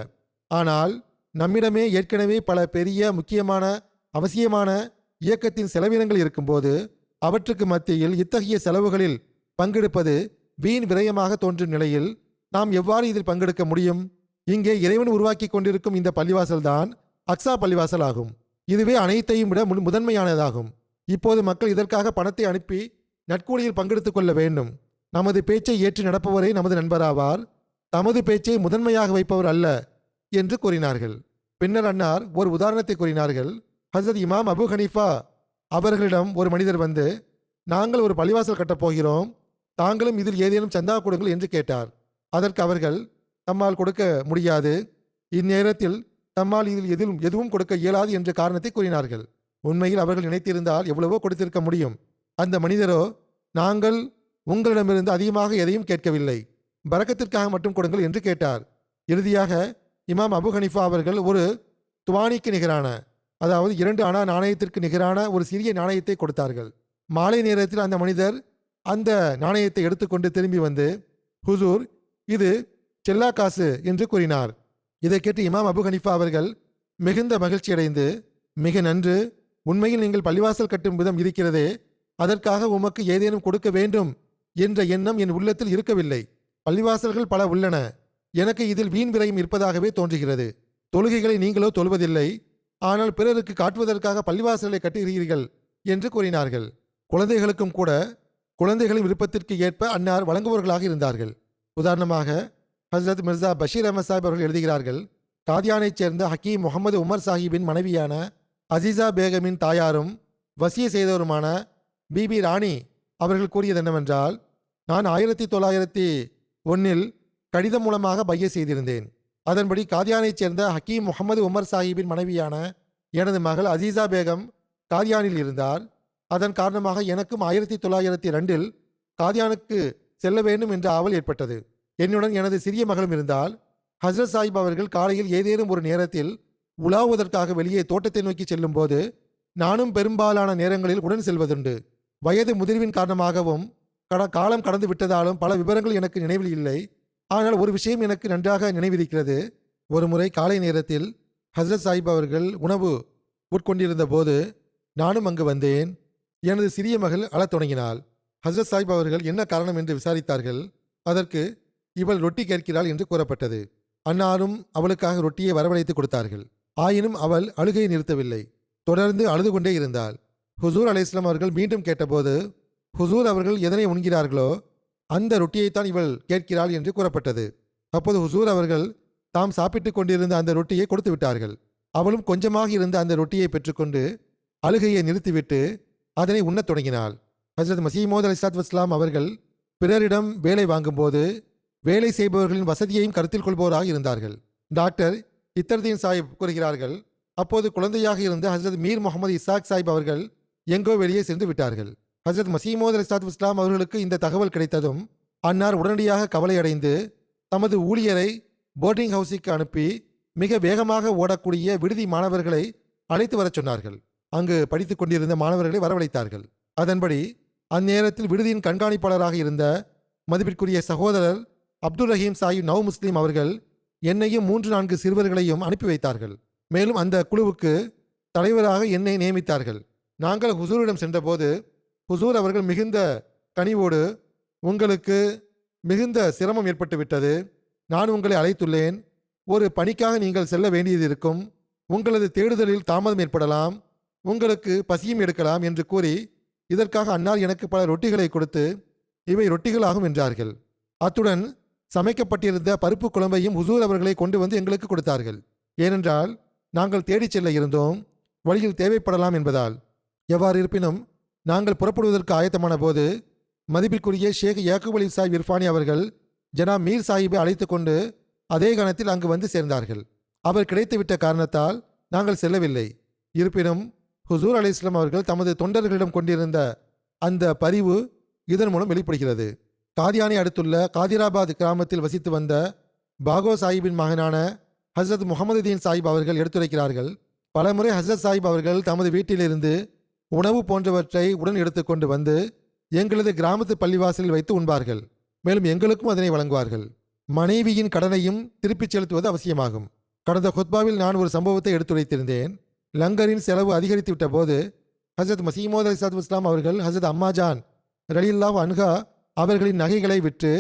ஆனால் நம்மிடமே ஏற்கனவே பல பெரிய முக்கியமான அவசியமான இயக்கத்தின் செலவினங்கள் இருக்கும்போது அவற்றுக்கு மத்தியில் இத்தகைய செலவுகளில் பங்கெடுப்பது வீண் விரயமாக தோன்றும் நிலையில் நாம் எவ்வாறு இதில் பங்கெடுக்க முடியும்? இங்கே இறைவன் உருவாக்கி கொண்டிருக்கும் இந்த பள்ளிவாசல் தான் அக்ஸா பள்ளிவாசல் ஆகும். இதுவே அனைத்தையும் விட முதன்மையானதாகும். இப்போது மக்கள் இதற்காக பணத்தை அனுப்பி நட்கூலியில் பங்கெடுத்துக் கொள்ள வேண்டும். நமது பேச்சை ஏற்று நடப்பவரே நமது நண்பராவார், தமது பேச்சை முதன்மையாக வைப்பவர் அல்ல என்று கூறினார்கள். பின்னர் அன்னார் ஒரு உதாரணத்தை கூறினார்கள். ஹசரத் இமாம் அபு ஹனீஃபா அவர்களிடம் ஒரு மனிதர் வந்து, நாங்கள் ஒரு பள்ளிவாசல் கட்டப் போகிறோம், தாங்களும் இதில் ஏதேனும் சந்தா கொடுங்கள் என்று கேட்டார். அதற்கு அவர்கள், தம்மால் கொடுக்க முடியாது, இந்நேரத்தில் தம்மால் இதில் எதுவும் கொடுக்க இயலாது என்ற காரணத்தை கூறினார்கள். உண்மையில் அவர்கள் நினைத்திருந்தால் எவ்வளவோ கொடுத்திருக்க முடியும். அந்த மனிதரோ, நாங்கள் உங்களிடமிருந்து அதிகமாக எதையும் கேட்கவில்லை, பரக்கத்திற்காக மட்டும் கொடுங்கள் என்று கேட்டார். இறுதியாக இமாம் அபு ஹனீஃபா அவர்கள் ஒரு துவானிக்கு நிகரான, அதாவது 2 அணா நாணயத்திற்கு நிகரான ஒரு சிறிய நாணயத்தை கொடுத்தார்கள். மாலை நேரத்தில் அந்த மனிதர் அந்த நாணயத்தை எடுத்துக்கொண்டு திரும்பி வந்து, ஹுசூர், இது செல்லா காசு என்று கூறினார். இதை கேட்டு இமாம் அபு ஹனீஃபா அவர்கள் மிகுந்த மகிழ்ச்சியடைந்து, மிக நன்று, உண்மையில் நீங்கள் பள்ளிவாசல் கட்டும் விதம் இருக்கிறதே, அதற்காக உமக்கு ஏதேனும் கொடுக்க வேண்டும் என்ற எண்ணம் என் உள்ளத்தில் இருக்கவில்லை. பள்ளிவாசல்கள் பல உள்ளன, எனக்கு இதில் வீண் விரயம் இருப்பதாகவே தோன்றுகிறது. தொழுகைகளை நீங்களோ தொழுவதில்லை, ஆனால் பிறருக்கு காட்டுவதற்காக பள்ளிவாசல்களை கட்டுகிறீர்கள் என்று கூறினார்கள். குழந்தைகளுக்கும் கூட குழந்தைகளின் விருப்பத்திற்கு ஏற்ப அன்னார் வழங்குபவர்களாக இருந்தார்கள். உதாரணமாக ஹசரத் மிர்சா பஷீர் அஹமத் சாஹிப் அவர்கள் எழுதுகிறார்கள், காதியானைச் சேர்ந்த ஹக்கீம் முகமது உமர் சாஹிப்பின் மனைவியான அசீசா பேகமின் தாயாரும் வசிய செய்தவருமான பிபி ராணி அவர்கள் கூறியது என்னவென்றால், நான் 1901 கடிதம் மூலமாக பைய செய்திருந்தேன். அதன்படி காதியானைச் சேர்ந்த ஹக்கீம் முகமது உமர் சாஹிப்பின் மனைவியான எனது மகள் அசீசா பேகம் காதியானில் இருந்தார். அதன் காரணமாக எனக்கும் 1902 காதியானுக்கு செல்ல வேண்டும் என்ற ஆவல் ஏற்பட்டது. என்னுடன் எனது சிறிய மகளும் இருந்தால், ஹஸ்ரத் சாஹிப் அவர்கள் காலையில் ஏதேனும் ஒரு நேரத்தில் உலாவுவதற்காக வெளியே தோட்டத்தை நோக்கி செல்லும் போது நானும் பெரும்பாலான நேரங்களில் உடன் செல்வதுண்டு. வயது முதிர்வின் காரணமாகவும் காலம் கடந்து விட்டதாலும் பல விவரங்கள் எனக்கு நினைவில் இல்லை. ஆனால் ஒரு விஷயம் எனக்கு நன்றாக நினைவிருக்கிறது. ஒரு முறை காலை நேரத்தில் ஹஸ்ரத் சாஹிப் அவர்கள் உணவு உட்கொண்டிருந்த போது நானும் அங்கு வந்தேன். எனது சிறிய மகள் அழத் தொடங்கினாள். ஹஸ்ரத் சாஹிப் அவர்கள் என்ன காரணம் என்று விசாரித்தார்கள். அதற்கு இவள் ரொட்டி கேட்கிறாள் என்று கூறப்பட்டது. அன்னாரும் அவளுக்காக ரொட்டியை வரவழைத்து கொடுத்தார்கள். ஆயினும் அவள் அழுகையை நிறுத்தவில்லை, தொடர்ந்து அழுது கொண்டே இருந்தாள். ஹுசூர் அலைஹிஸ்ஸலாம் அவர்கள் மீண்டும் கேட்டபோது, ஹுசூர் அவர்கள் எதனை உண்கிறார்களோ அந்த ரொட்டியைத்தான் இவள் கேட்கிறாள் என்று கூறப்பட்டது. அப்போது ஹுசூர் அவர்கள் தாம் சாப்பிட்டுக் கொண்டிருந்த அந்த ரொட்டியை கொடுத்து விட்டார்கள். அவளும் கொஞ்சமாக இருந்த அந்த ரொட்டியை பெற்றுக்கொண்டு அழுகையை நிறுத்திவிட்டு அதனை உண்ணத் தொடங்கினாள். ஹஜ்ரத் மஸீஹ் மவ்ஊத் அலைஹிஸ்ஸலாத்து வஸ்ஸலாம் அவர்கள் பிறரிடம் வேலை வாங்கும்போது வேலை செய்பவர்களின் வசதியையும் கருத்தில் கொள்பவராக இருந்தார்கள். டாக்டர் இத்தர்தீன் சாஹிப் கூறுகிறார்கள், அப்போது குழந்தையாக இருந்த ஹஜ்ரத் மீர் முகமது இசாக் சாஹிப் அவர்கள் எங்கோ வெளியே சென்று விட்டார்கள். ஹஜ்ரத் மஸீஹ் மவ்ஊத் அலைஹிஸ்ஸலாத்து வஸ்ஸலாம் அவர்களுக்கு இந்த தகவல் கிடைத்ததும் அன்னார் உடனடியாக கவலையடைந்து தமது ஊழியரை போர்டிங் ஹவுஸுக்கு அனுப்பி மிக வேகமாக ஓடக்கூடிய விடுதி மாணவர்களை அழைத்து வரச் சொன்னார்கள். அங்கு படித்துக் கொண்டிருந்த மாணவர்களை வரவழைத்தார்கள். அதன்படி அந்நேரத்தில் விடுதியின் கண்காணிப்பாளராக இருந்த மதிப்பிற்குரிய சகோதரர் அப்துல் ரஹீம் சாஹிப் நவ் முஸ்லீம் அவர்கள் என்னையும் 3-4 சிறுவர்களையும் அனுப்பி வைத்தார்கள். மேலும் அந்த குழுவுக்கு தலைவராக என்னை நியமித்தார்கள். நாங்கள் ஹுசூரிடம் சென்றபோது ஹுசூர் அவர்கள் மிகுந்த கனிவோடு, உங்களுக்கு மிகுந்த சிரமம் ஏற்பட்டுவிட்டது, நான் உங்களை அழைத்துள்ளேன், ஒரு பணிக்காக நீங்கள் செல்ல வேண்டியது இருக்கும், உங்களது தேடுதலில் தாமதம் ஏற்படலாம், உங்களுக்கு பசியும் எடுக்கலாம் என்று கூறி இதற்காக அன்னார் எனக்கு பல ரொட்டிகளை கொடுத்து இவை ரொட்டிகளாகும் என்றார்கள். அத்துடன் சமைக்கப்பட்டிருந்த பருப்பு குழம்பையும் ஹுசூர் அவர்களை கொண்டு வந்து எங்களுக்கு கொடுத்தார்கள். ஏனென்றால் நாங்கள் தேடிச் செல்ல இருந்தோம், வழியில் தேவைப்படலாம் என்பதால். எவ்வாறு இருப்பினும் நாங்கள் புறப்படுவதற்கு ஆயத்தமான போது மதிப்பிற்குரிய ஷேக் யாக்கூப் அலி சாஹிப் இர்ஃபானி அவர்கள் ஜனாப் மீர் சாஹிப்பை அழைத்து கொண்டு அதே கணத்தில் அங்கு வந்து சேர்ந்தார்கள். அவர் கிடைத்துவிட்ட காரணத்தால் நாங்கள் செல்லவில்லை. இருப்பினும் ஹுசூர் அலைஹிஸ்ஸலாம் அவர்கள் தமது தொண்டர்களிடம் கொண்டிருந்த அந்த பரிவு இதன் மூலம் வெளிப்படுகிறது. காதியானை அடுத்துள்ள காதிராபாத் கிராமத்தில் வசித்து வந்த பாகோ சாஹிப்பின் மகனான ஹஸ்ரத் முகமது தீன் சாஹிப் அவர்கள் எடுத்துரைக்கிறார்கள், பலமுறை ஹஸ்ரத் சாஹிப் அவர்கள் தமது வீட்டிலிருந்து உணவு போன்றவற்றை உடன் எடுத்துக்கொண்டு வந்து எங்களது கிராமத்து பள்ளிவாசலில் வைத்து உண்பார்கள். மேலும் எங்களுக்கும் அதனை வழங்குவார்கள். மனைவியின் கடனையும் திருப்பிச் செலுத்துவது அவசியமாகும். கடந்த குத்பாவில் நான் ஒரு சம்பவத்தை எடுத்துரைத்திருந்தேன். லங்கரின் செலவு அதிகரித்துவிட்ட போது ஹசரத் மசீமோத் அலைஹிஸ்ஸலாத்து வஸ்ஸலாம் அவர்கள் ஹசரத் அம்மாஜான் ரலியல்லாஹு அன்ஹா அவர்களின் நகைகளை விற்று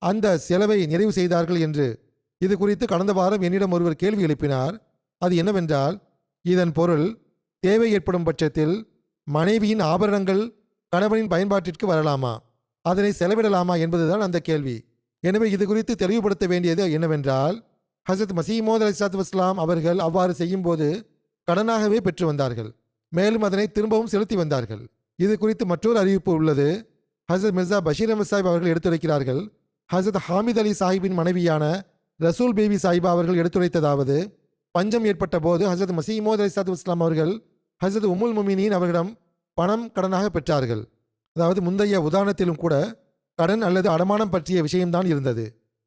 அந்த செலவை நிறைவு செய்தார்கள் என்று இது குறித்து கடந்த வாரம் என்னிடம் ஒருவர் கேள்வி எழுப்பினார். அது என்னவென்றால், இதன் பொருள் தேவை ஏற்படும் பட்சத்தில் மனைவியின் ஆபரணங்கள் கணவனின் பயன்பாட்டிற்கு வரலாமா, அதனை செலவிடலாமா என்பதுதான் அந்த கேள்வி. எனவே இது குறித்து தெளிவுபடுத்த வேண்டியது என்னவென்றால், ஹசரத் மசீமோத் அலைஹிஸ்ஸலாத்து வஸ்ஸலாம் அவர்கள் அவ்வாறு செய்யும்போது கடனாகவே பெற்று வந்தார்கள். மேலும் அதனை திரும்பவும் செலுத்தி வந்தார்கள். இது குறித்து மற்றொரு அறிவிப்பு உள்ளது. ஹசரத் மிர்சா பஷீர் அஹமத் சாஹிப் அவர்கள் எடுத்துரைக்கிறார்கள். ஹசரத் ஹாமித் அலி சாஹிப்பின் மனைவியான ரசூல் பேபி சாஹிபா அவர்கள் எடுத்துரைத்ததாவது, பஞ்சம் ஏற்பட்ட போது ஹசரத் மசீமோத் அலைஹிஸ்ஸலாத்து வஸ்ஸலாம் அவர்கள் ஹசரத் உம்முல் முமினீன் அவர்களிடம் பணம் கடனாக பெற்றார்கள். அதாவது முந்தைய உதாரணத்திலும் கூட கடன் அல்லது அடமானம் பற்றிய விஷயம்தான் இருந்தது.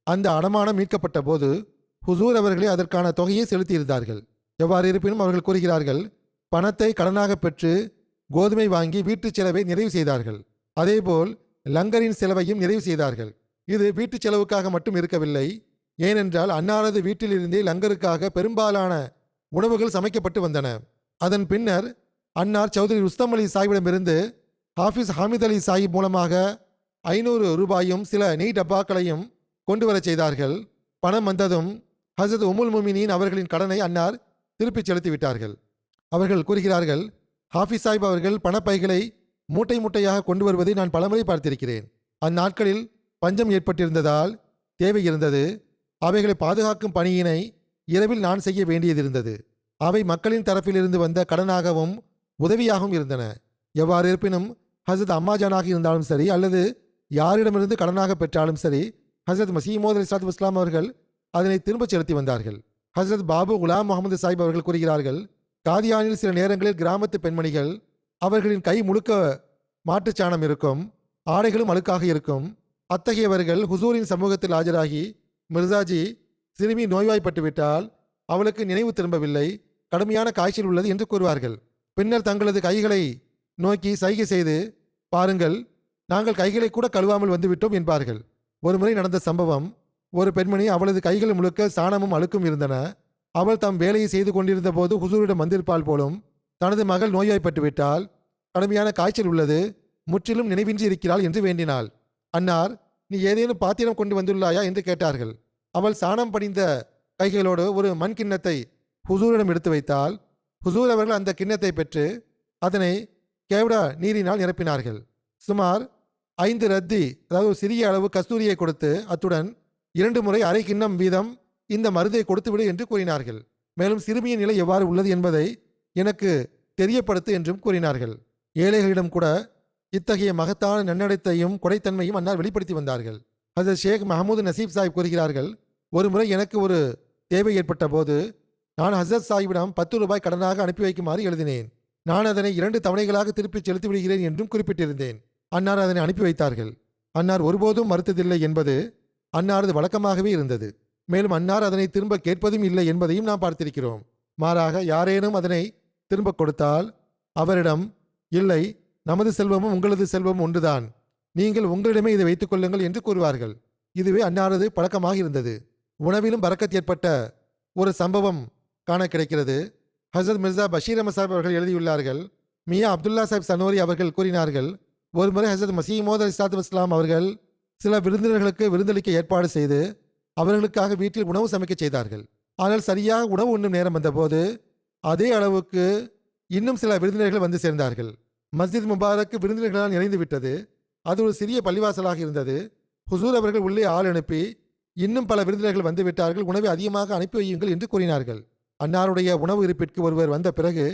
அந்த அடமானம் மீட்கப்பட்ட போது ஹுசூர் அவர்களே அதற்கான தொகையை செலுத்தியிருந்தார்கள். எவ்வாறு இருப்பினும் அவர்கள் கூறுகிறார்கள், பணத்தை கடனாக பெற்று கோதுமை வாங்கி வீட்டுச் செலவை நிறைவு செய்தார்கள். அதேபோல் லங்கரின் செலவையும் நிறைவு செய்தார்கள். இது வீட்டுச் செலவுக்காக மட்டும் இருக்கவில்லை. ஏனென்றால் அன்னாரது வீட்டிலிருந்தே லங்கருக்காக பெரும்பாலான உணவுகள் சமைக்கப்பட்டு வந்தன. அதன் பின்னர் அன்னார் சௌத்ரி ருஸ்தம் அலி சாஹிபிடமிருந்து ஹாஃபிஸ் ஹாமித் அலி சாஹிப் மூலமாக 500 ரூபாயும் சில நெய் டப்பாக்களையும் கொண்டு வரச் செய்தார்கள். பணம் வந்ததும் ஹசரத் உம்முல் முமினீன் அவர்களின் கடனை அன்னார் திருப்பிச் செலுத்திவிட்டார்கள். அவர்கள் கூறுகிறார்கள், ஹாஃபிஸ் சாஹிப் அவர்கள் பணப்பைகளை மூட்டை மூட்டையாக கொண்டு வருவதை நான் பலமுறை பார்த்திருக்கிறேன். அந்நாட்களில் பஞ்சம் ஏற்பட்டிருந்ததால் தேவை இருந்தது. அவைகளை பாதுகாக்கும் பணியினை இரவில் நான் செய்ய வேண்டியதிருந்தது. அவை மக்களின் தரப்பிலிருந்து வந்த கடனாகவும் உதவியாகவும் இருந்தன. எவ்வாறு இருப்பினும் ஹசரத் அம்மாஜானாக இருந்தாலும் சரி அல்லது யாரிடமிருந்து கடனாக பெற்றாலும் சரி, ஹசரத் மசீமோத் அலைஹிஸ்ஸலாத்து வஸ்ஸலாம் அவர்கள் அதனை திரும்பச் செலுத்தி வந்தார்கள். ஹசரத் பாபு குலாம் முகமது சாஹிப் அவர்கள் கூறுகிறார்கள், காதியானில் சில நேரங்களில் கிராமத்து பெண்மணிகள் அவர்களின் கை முழுக்க மாட்டுச்சாணம் இருக்கும், ஆடைகளும் அழுக்காக இருக்கும். அத்தகையவர்கள் ஹுசூரின் சமூகத்தில் ஆஜராகி, மிர்சாஜி, சிறுமி நோய்வாய்ப்பட்டுவிட்டால் அவளுக்கு நினைவு திரும்பவில்லை, கடுமையான காய்ச்சல் உள்ளது என்று கூறுவார்கள். பின்னர் தங்களது கைகளை நோக்கி சைகை செய்து, பாருங்கள், நாங்கள் கைகளை கூட கழுவாமல் வந்துவிட்டோம் என்பார்கள். ஒருமுறை நடந்த சம்பவம், ஒரு பெண்மணி அவளது கைகள் முழுக்க சாணமும் அழுக்கும் இருந்தன. அவள் தம் வேலையை செய்து கொண்டிருந்த போது ஹுசூரிடம் வந்திருப்பாள் போலும். தனது மகள் நோய்வாய்ப்பட்டு விட்டால், கடுமையான காய்ச்சல் உள்ளது, முற்றிலும் நினைவின்றி இருக்கிறாள் என்று வேண்டினாள். அன்னார், நீ ஏதேனும் பாத்திரம் கொண்டு வந்துள்ளாயா என்று கேட்டார்கள். அவள் சாணம் படிந்த கைகளோடு ஒரு மண் கிண்ணத்தை ஹுசூரிடம் எடுத்து வைத்தால், ஹுசூர் அவர்கள் அந்த கிண்ணத்தை பெற்று அதனை கேவடா நீரினால் நிரப்பினார்கள். சுமார் 5 ரத்தி, அதாவது ஒரு சிறிய அளவு கஸ்தூரியை கொடுத்து, அத்துடன் 2 முறை அரை கிண்ணம் வீதம் இந்த மருந்தை கொடுத்துவிடு என்று கூறினார்கள். மேலும் சிறுமியின் நிலை எவ்வாறு உள்ளது என்பதை எனக்கு தெரியப்படுத்து என்றும் கூறினார்கள். ஏழைகளிடம் கூட இத்தகைய மகத்தான நன்னடத்தையும் கொடைத்தன்மையும் அன்னார் வெளிப்படுத்தி வந்தார்கள். ஹசரத் ஷேக் மஹமூது நசீப் சாஹிப் கூறுகிறார்கள், ஒரு முறை எனக்கு ஒரு தேவை ஏற்பட்ட போது நான் ஹசரத் சாஹிபிடம் 10 ரூபாய் கடனாக அனுப்பி வைக்குமாறு எழுதினேன். நான் அதனை 2 தவணைகளாக திருப்பி செலுத்தி விடுகிறேன் என்றும் குறிப்பிட்டிருந்தேன். அன்னார் அதனை அனுப்பி வைத்தார்கள். அன்னார் ஒருபோதும் மறுத்ததில்லை என்பது அன்னாரது வழக்கமாகவே இருந்தது. மேலும் அன்னார் அதனை திரும்ப கேட்பதும் இல்லை என்பதையும் நாம் பார்த்திருக்கிறோம். மாறாக யாரேனும் அதனை திரும்ப கொடுத்தால் அவரிடம், இல்லை, நமது செல்வமும் உங்களது செல்வமும் ஒன்றுதான், நீங்கள் உங்களிடமே இதை வைத்துக் கொள்ளுங்கள் என்று கூறுவார்கள். இதுவே அன்னாரது பழக்கமாக இருந்தது. உணவிலும் பரக்கத் ஏற்பட்ட ஒரு சம்பவம் காண கிடைக்கிறது. ஹசரத் மிர்சா பஷீர் அஹமத் சாஹிப் அவர்கள் எழுதியுள்ளார்கள், மியா அப்துல்லா சாஹிப் சனோரி அவர்கள் கூறினார்கள், ஒருமுறை ஹசரத் மசீமோத் அலைஹிஸ்ஸலாத்து வஸ்ஸலாம் அவர்கள் சில விருந்தினர்களுக்கு விருந்தளிக்க ஏற்பாடு செய்து அவர்களுக்காக வீட்டில் உணவு சமைக்க செய்தார்கள். ஆனால் சரியாக உணவு உண்ணும் நேரம் வந்தபோது அதே அளவுக்கு இன்னும் சில விருந்தினர்கள் வந்து சேர்ந்தார்கள். மஸ்ஜித் முபாரக் விருந்தினர்களால் நிறைந்து விட்டது. அது ஒரு சிறிய பள்ளிவாசலாக இருந்தது. ஹுசூர் அவர்கள் உள்ளே ஆள் அனுப்பி, இன்னும் பல விருந்தினர்கள் வந்துவிட்டார்கள், உணவை அதிகமாக அனுப்பி வையுங்கள் என்று கூறினார்கள். அன்னாருடைய உணவு இருப்பிற்கு ஒருவர் வந்த பிறகு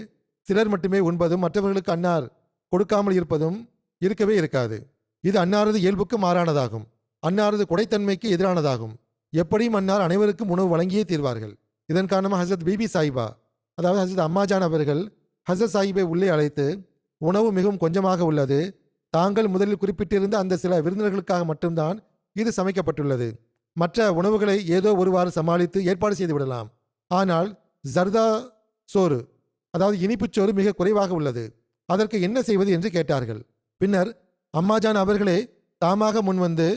சிலர் மட்டுமே உண்பதும் மற்றவர்களுக்கு அன்னார் கொடுக்காமல் இருப்பதும் இருக்கவே இருக்காது. இது அன்னாரது இயல்புக்கு மாறானதாகும். அன்னாரது கொடைத்தன்மைக்கு எதிரானதாகும். எப்படியும் அன்னார் அனைவருக்கும் உணவு வழங்கியே தீர்வார்கள். இதன் காரணமாக ஹசரத் பிபி சாஹிபா, அதாவது ஹசரத் அம்மாஜான் அவர்கள் ஹசரத் சாஹிபை உள்ளே அழைத்து, உணவு மிகவும் கொஞ்சமாக உள்ளது, தாங்கள் முதலில் குறிப்பிட்டிருந்த அந்த சில விருந்தினர்களுக்காக மட்டும்தான் இது சமைக்கப்பட்டுள்ளது. மற்ற உணவுகளை ஏதோ ஒருவாறு சமாளித்து ஏற்பாடு செய்து விடலாம். ஆனால் ஜர்தா சோறு, அதாவது இனிப்புச்சோறு மிக குறைவாக உள்ளது. அதற்கு என்ன செய்வது என்று கேட்டார்கள். பின்னர் அம்மாஜான் அவர்களே தாமாக முன்வந்து,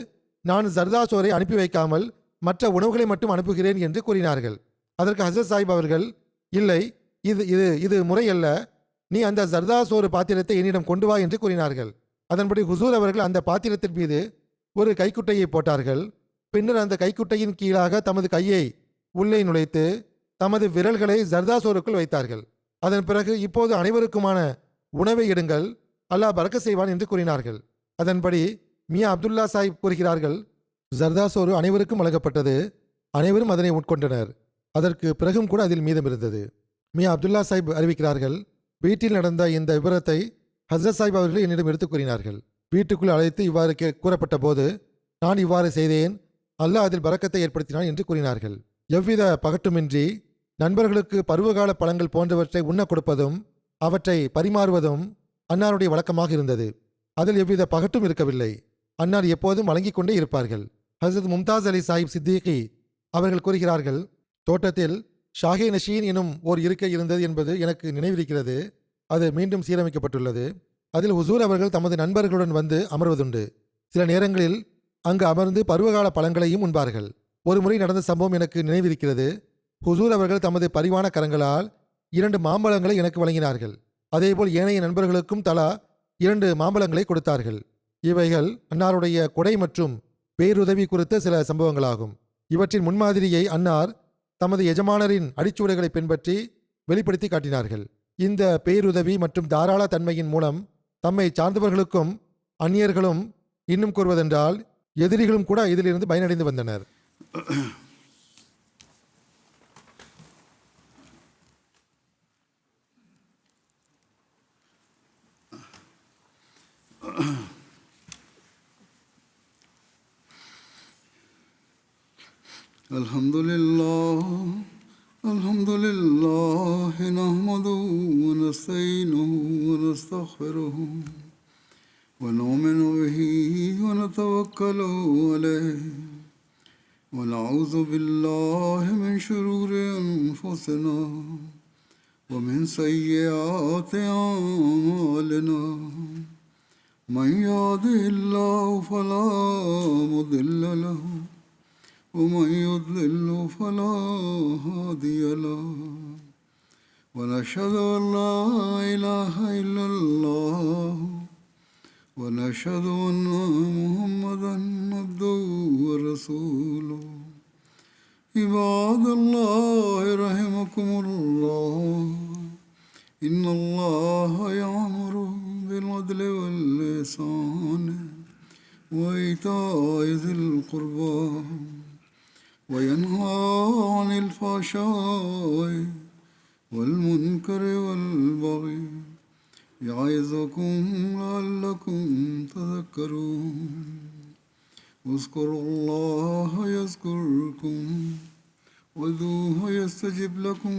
நான் ஜர்தாசோரை அனுப்பி வைக்காமல் மற்ற உணவுகளை மட்டும் அனுப்புகிறேன் என்று கூறினார்கள். அதற்கு ஹசரத் சாஹிப் அவர்கள், இல்லை, இது இது இது முறையல்ல, நீ அந்த ஜர்தாசோறு பாத்திரத்தை என்னிடம் கொண்டு வா என்று கூறினார்கள். அதன்படி ஹுசூர் அவர்கள் அந்த பாத்திரத்தின் மீது ஒரு கைக்குட்டையை போட்டார்கள். பின்னர் அந்த கைக்குட்டையின் கீழாக தமது கையை உள்ளே நுழைத்து தமது விரல்களை ஜர்தாசோருக்குள் வைத்தார்கள். அதன் பிறகு, இப்போது அனைவருக்குமான உணவை எடுங்கள், அல்லாஹ் பரக்க செய்வான் என்று கூறினார்கள். அதன்படி மியா அப்துல்லா சாஹிப் கூறுகிறார்கள், ஜர்தாசோரு அனைவருக்கும் வழங்கப்பட்டது. அனைவரும் அதனை உட்கொண்டனர். அதற்கு பிறகும் கூட அதில் மீதம் இருந்தது. மியா அப்துல்லா சாஹிப் அறிவிக்கிறார்கள், வீட்டில் நடந்த இந்த விபரத்தை ஹசரத் சாஹிப் அவர்கள் என்னிடம் எடுத்துக் கூறினார்கள். வீட்டுக்குள் அழைத்து இவ்வாறு கூறப்பட்ட போது, நான் இவ்வாறு செய்தேன், அல்லாஹ் அதில் பரக்கத்தை ஏற்படுத்தினான் என்று கூறினார்கள். எவ்வித பகட்டுமின்றி நண்பர்களுக்கு பருவகால பழங்கள் போன்றவற்றை உண்ண கொடுப்பதும் அவற்றை பரிமாறுவதும் அன்னாருடைய வழக்கமாக இருந்தது. அதில் எவ்வித பகட்டும் இருக்கவில்லை. அன்னார் எப்போதும் வழங்கிக் கொண்டே இருப்பார்கள். ஹசரத் மும்தாஸ் அலி சாஹிப் சித்திகி அவர்கள் கூறுகிறார்கள், தோட்டத்தில் ஷாஹே நஷீன் எனும் ஓர் இருக்கை இருந்தது என்பது எனக்கு நினைவிருக்கிறது. அது மீண்டும் சீரமைக்கப்பட்டுள்ளது. அதில் ஹுசூர் அவர்கள் தமது நண்பர்களுடன் வந்து அமர்வதுண்டு. சில நேரங்களில் அங்கு அமர்ந்து பருவகால பழங்களையும் உண்பார்கள். ஒரு முறை நடந்த சம்பவம் எனக்கு நினைவிருக்கிறது. ஹுசூர் அவர்கள் தமது பரிவான கரங்களால் 2 மாம்பழங்களை எனக்கு வழங்கினார்கள். அதேபோல் ஏனைய நண்பர்களுக்கும் தலா 2 மாம்பழங்களை கொடுத்தார்கள். இவைகள் அன்னாருடைய கொடை மற்றும் பேருதவி குறித்த சில சம்பவங்களாகும். இவற்றின் முன்மாதிரியை அன்னார் தமது எஜமானரின் அடிச்சுவடுகளை பின்பற்றி வெளிப்படுத்தி காட்டினார்கள். இந்த பேருதவி மற்றும் தாராள தன்மையின் மூலம் தம்மை சார்ந்தவர்களுக்கும் அந்நியர்களும், இன்னும் கூறுவதென்றால் எதிரிகளும் கூட இதிலிருந்து பயனடைந்து வந்தனர். Alhamdulillah, nahmaduhu wa nasta'inuhu wa nastaghfiruhu wa nu'minu bihi wa natawakkalu alayhi wa na'udhu billahi min shururi anfusina wa min sayyiati a'malina. Man yahdihillahu fala mudilla lahu ومن يضلل فلا هادي له ونشهد أن لا إله إلا الله ونشهد أن محمدا عبده ورسوله. عباد الله رحمكم الله، إن الله يأمر بالعدل والإحسان وإيتاء ذي القربى وينهى عن الفحشاء والمنكر والبغي يعظكم لعلكم تذكرون. اذكروا الله يذكركم وادعوه يستجب لكم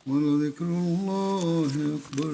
ولذكر الله أكبر.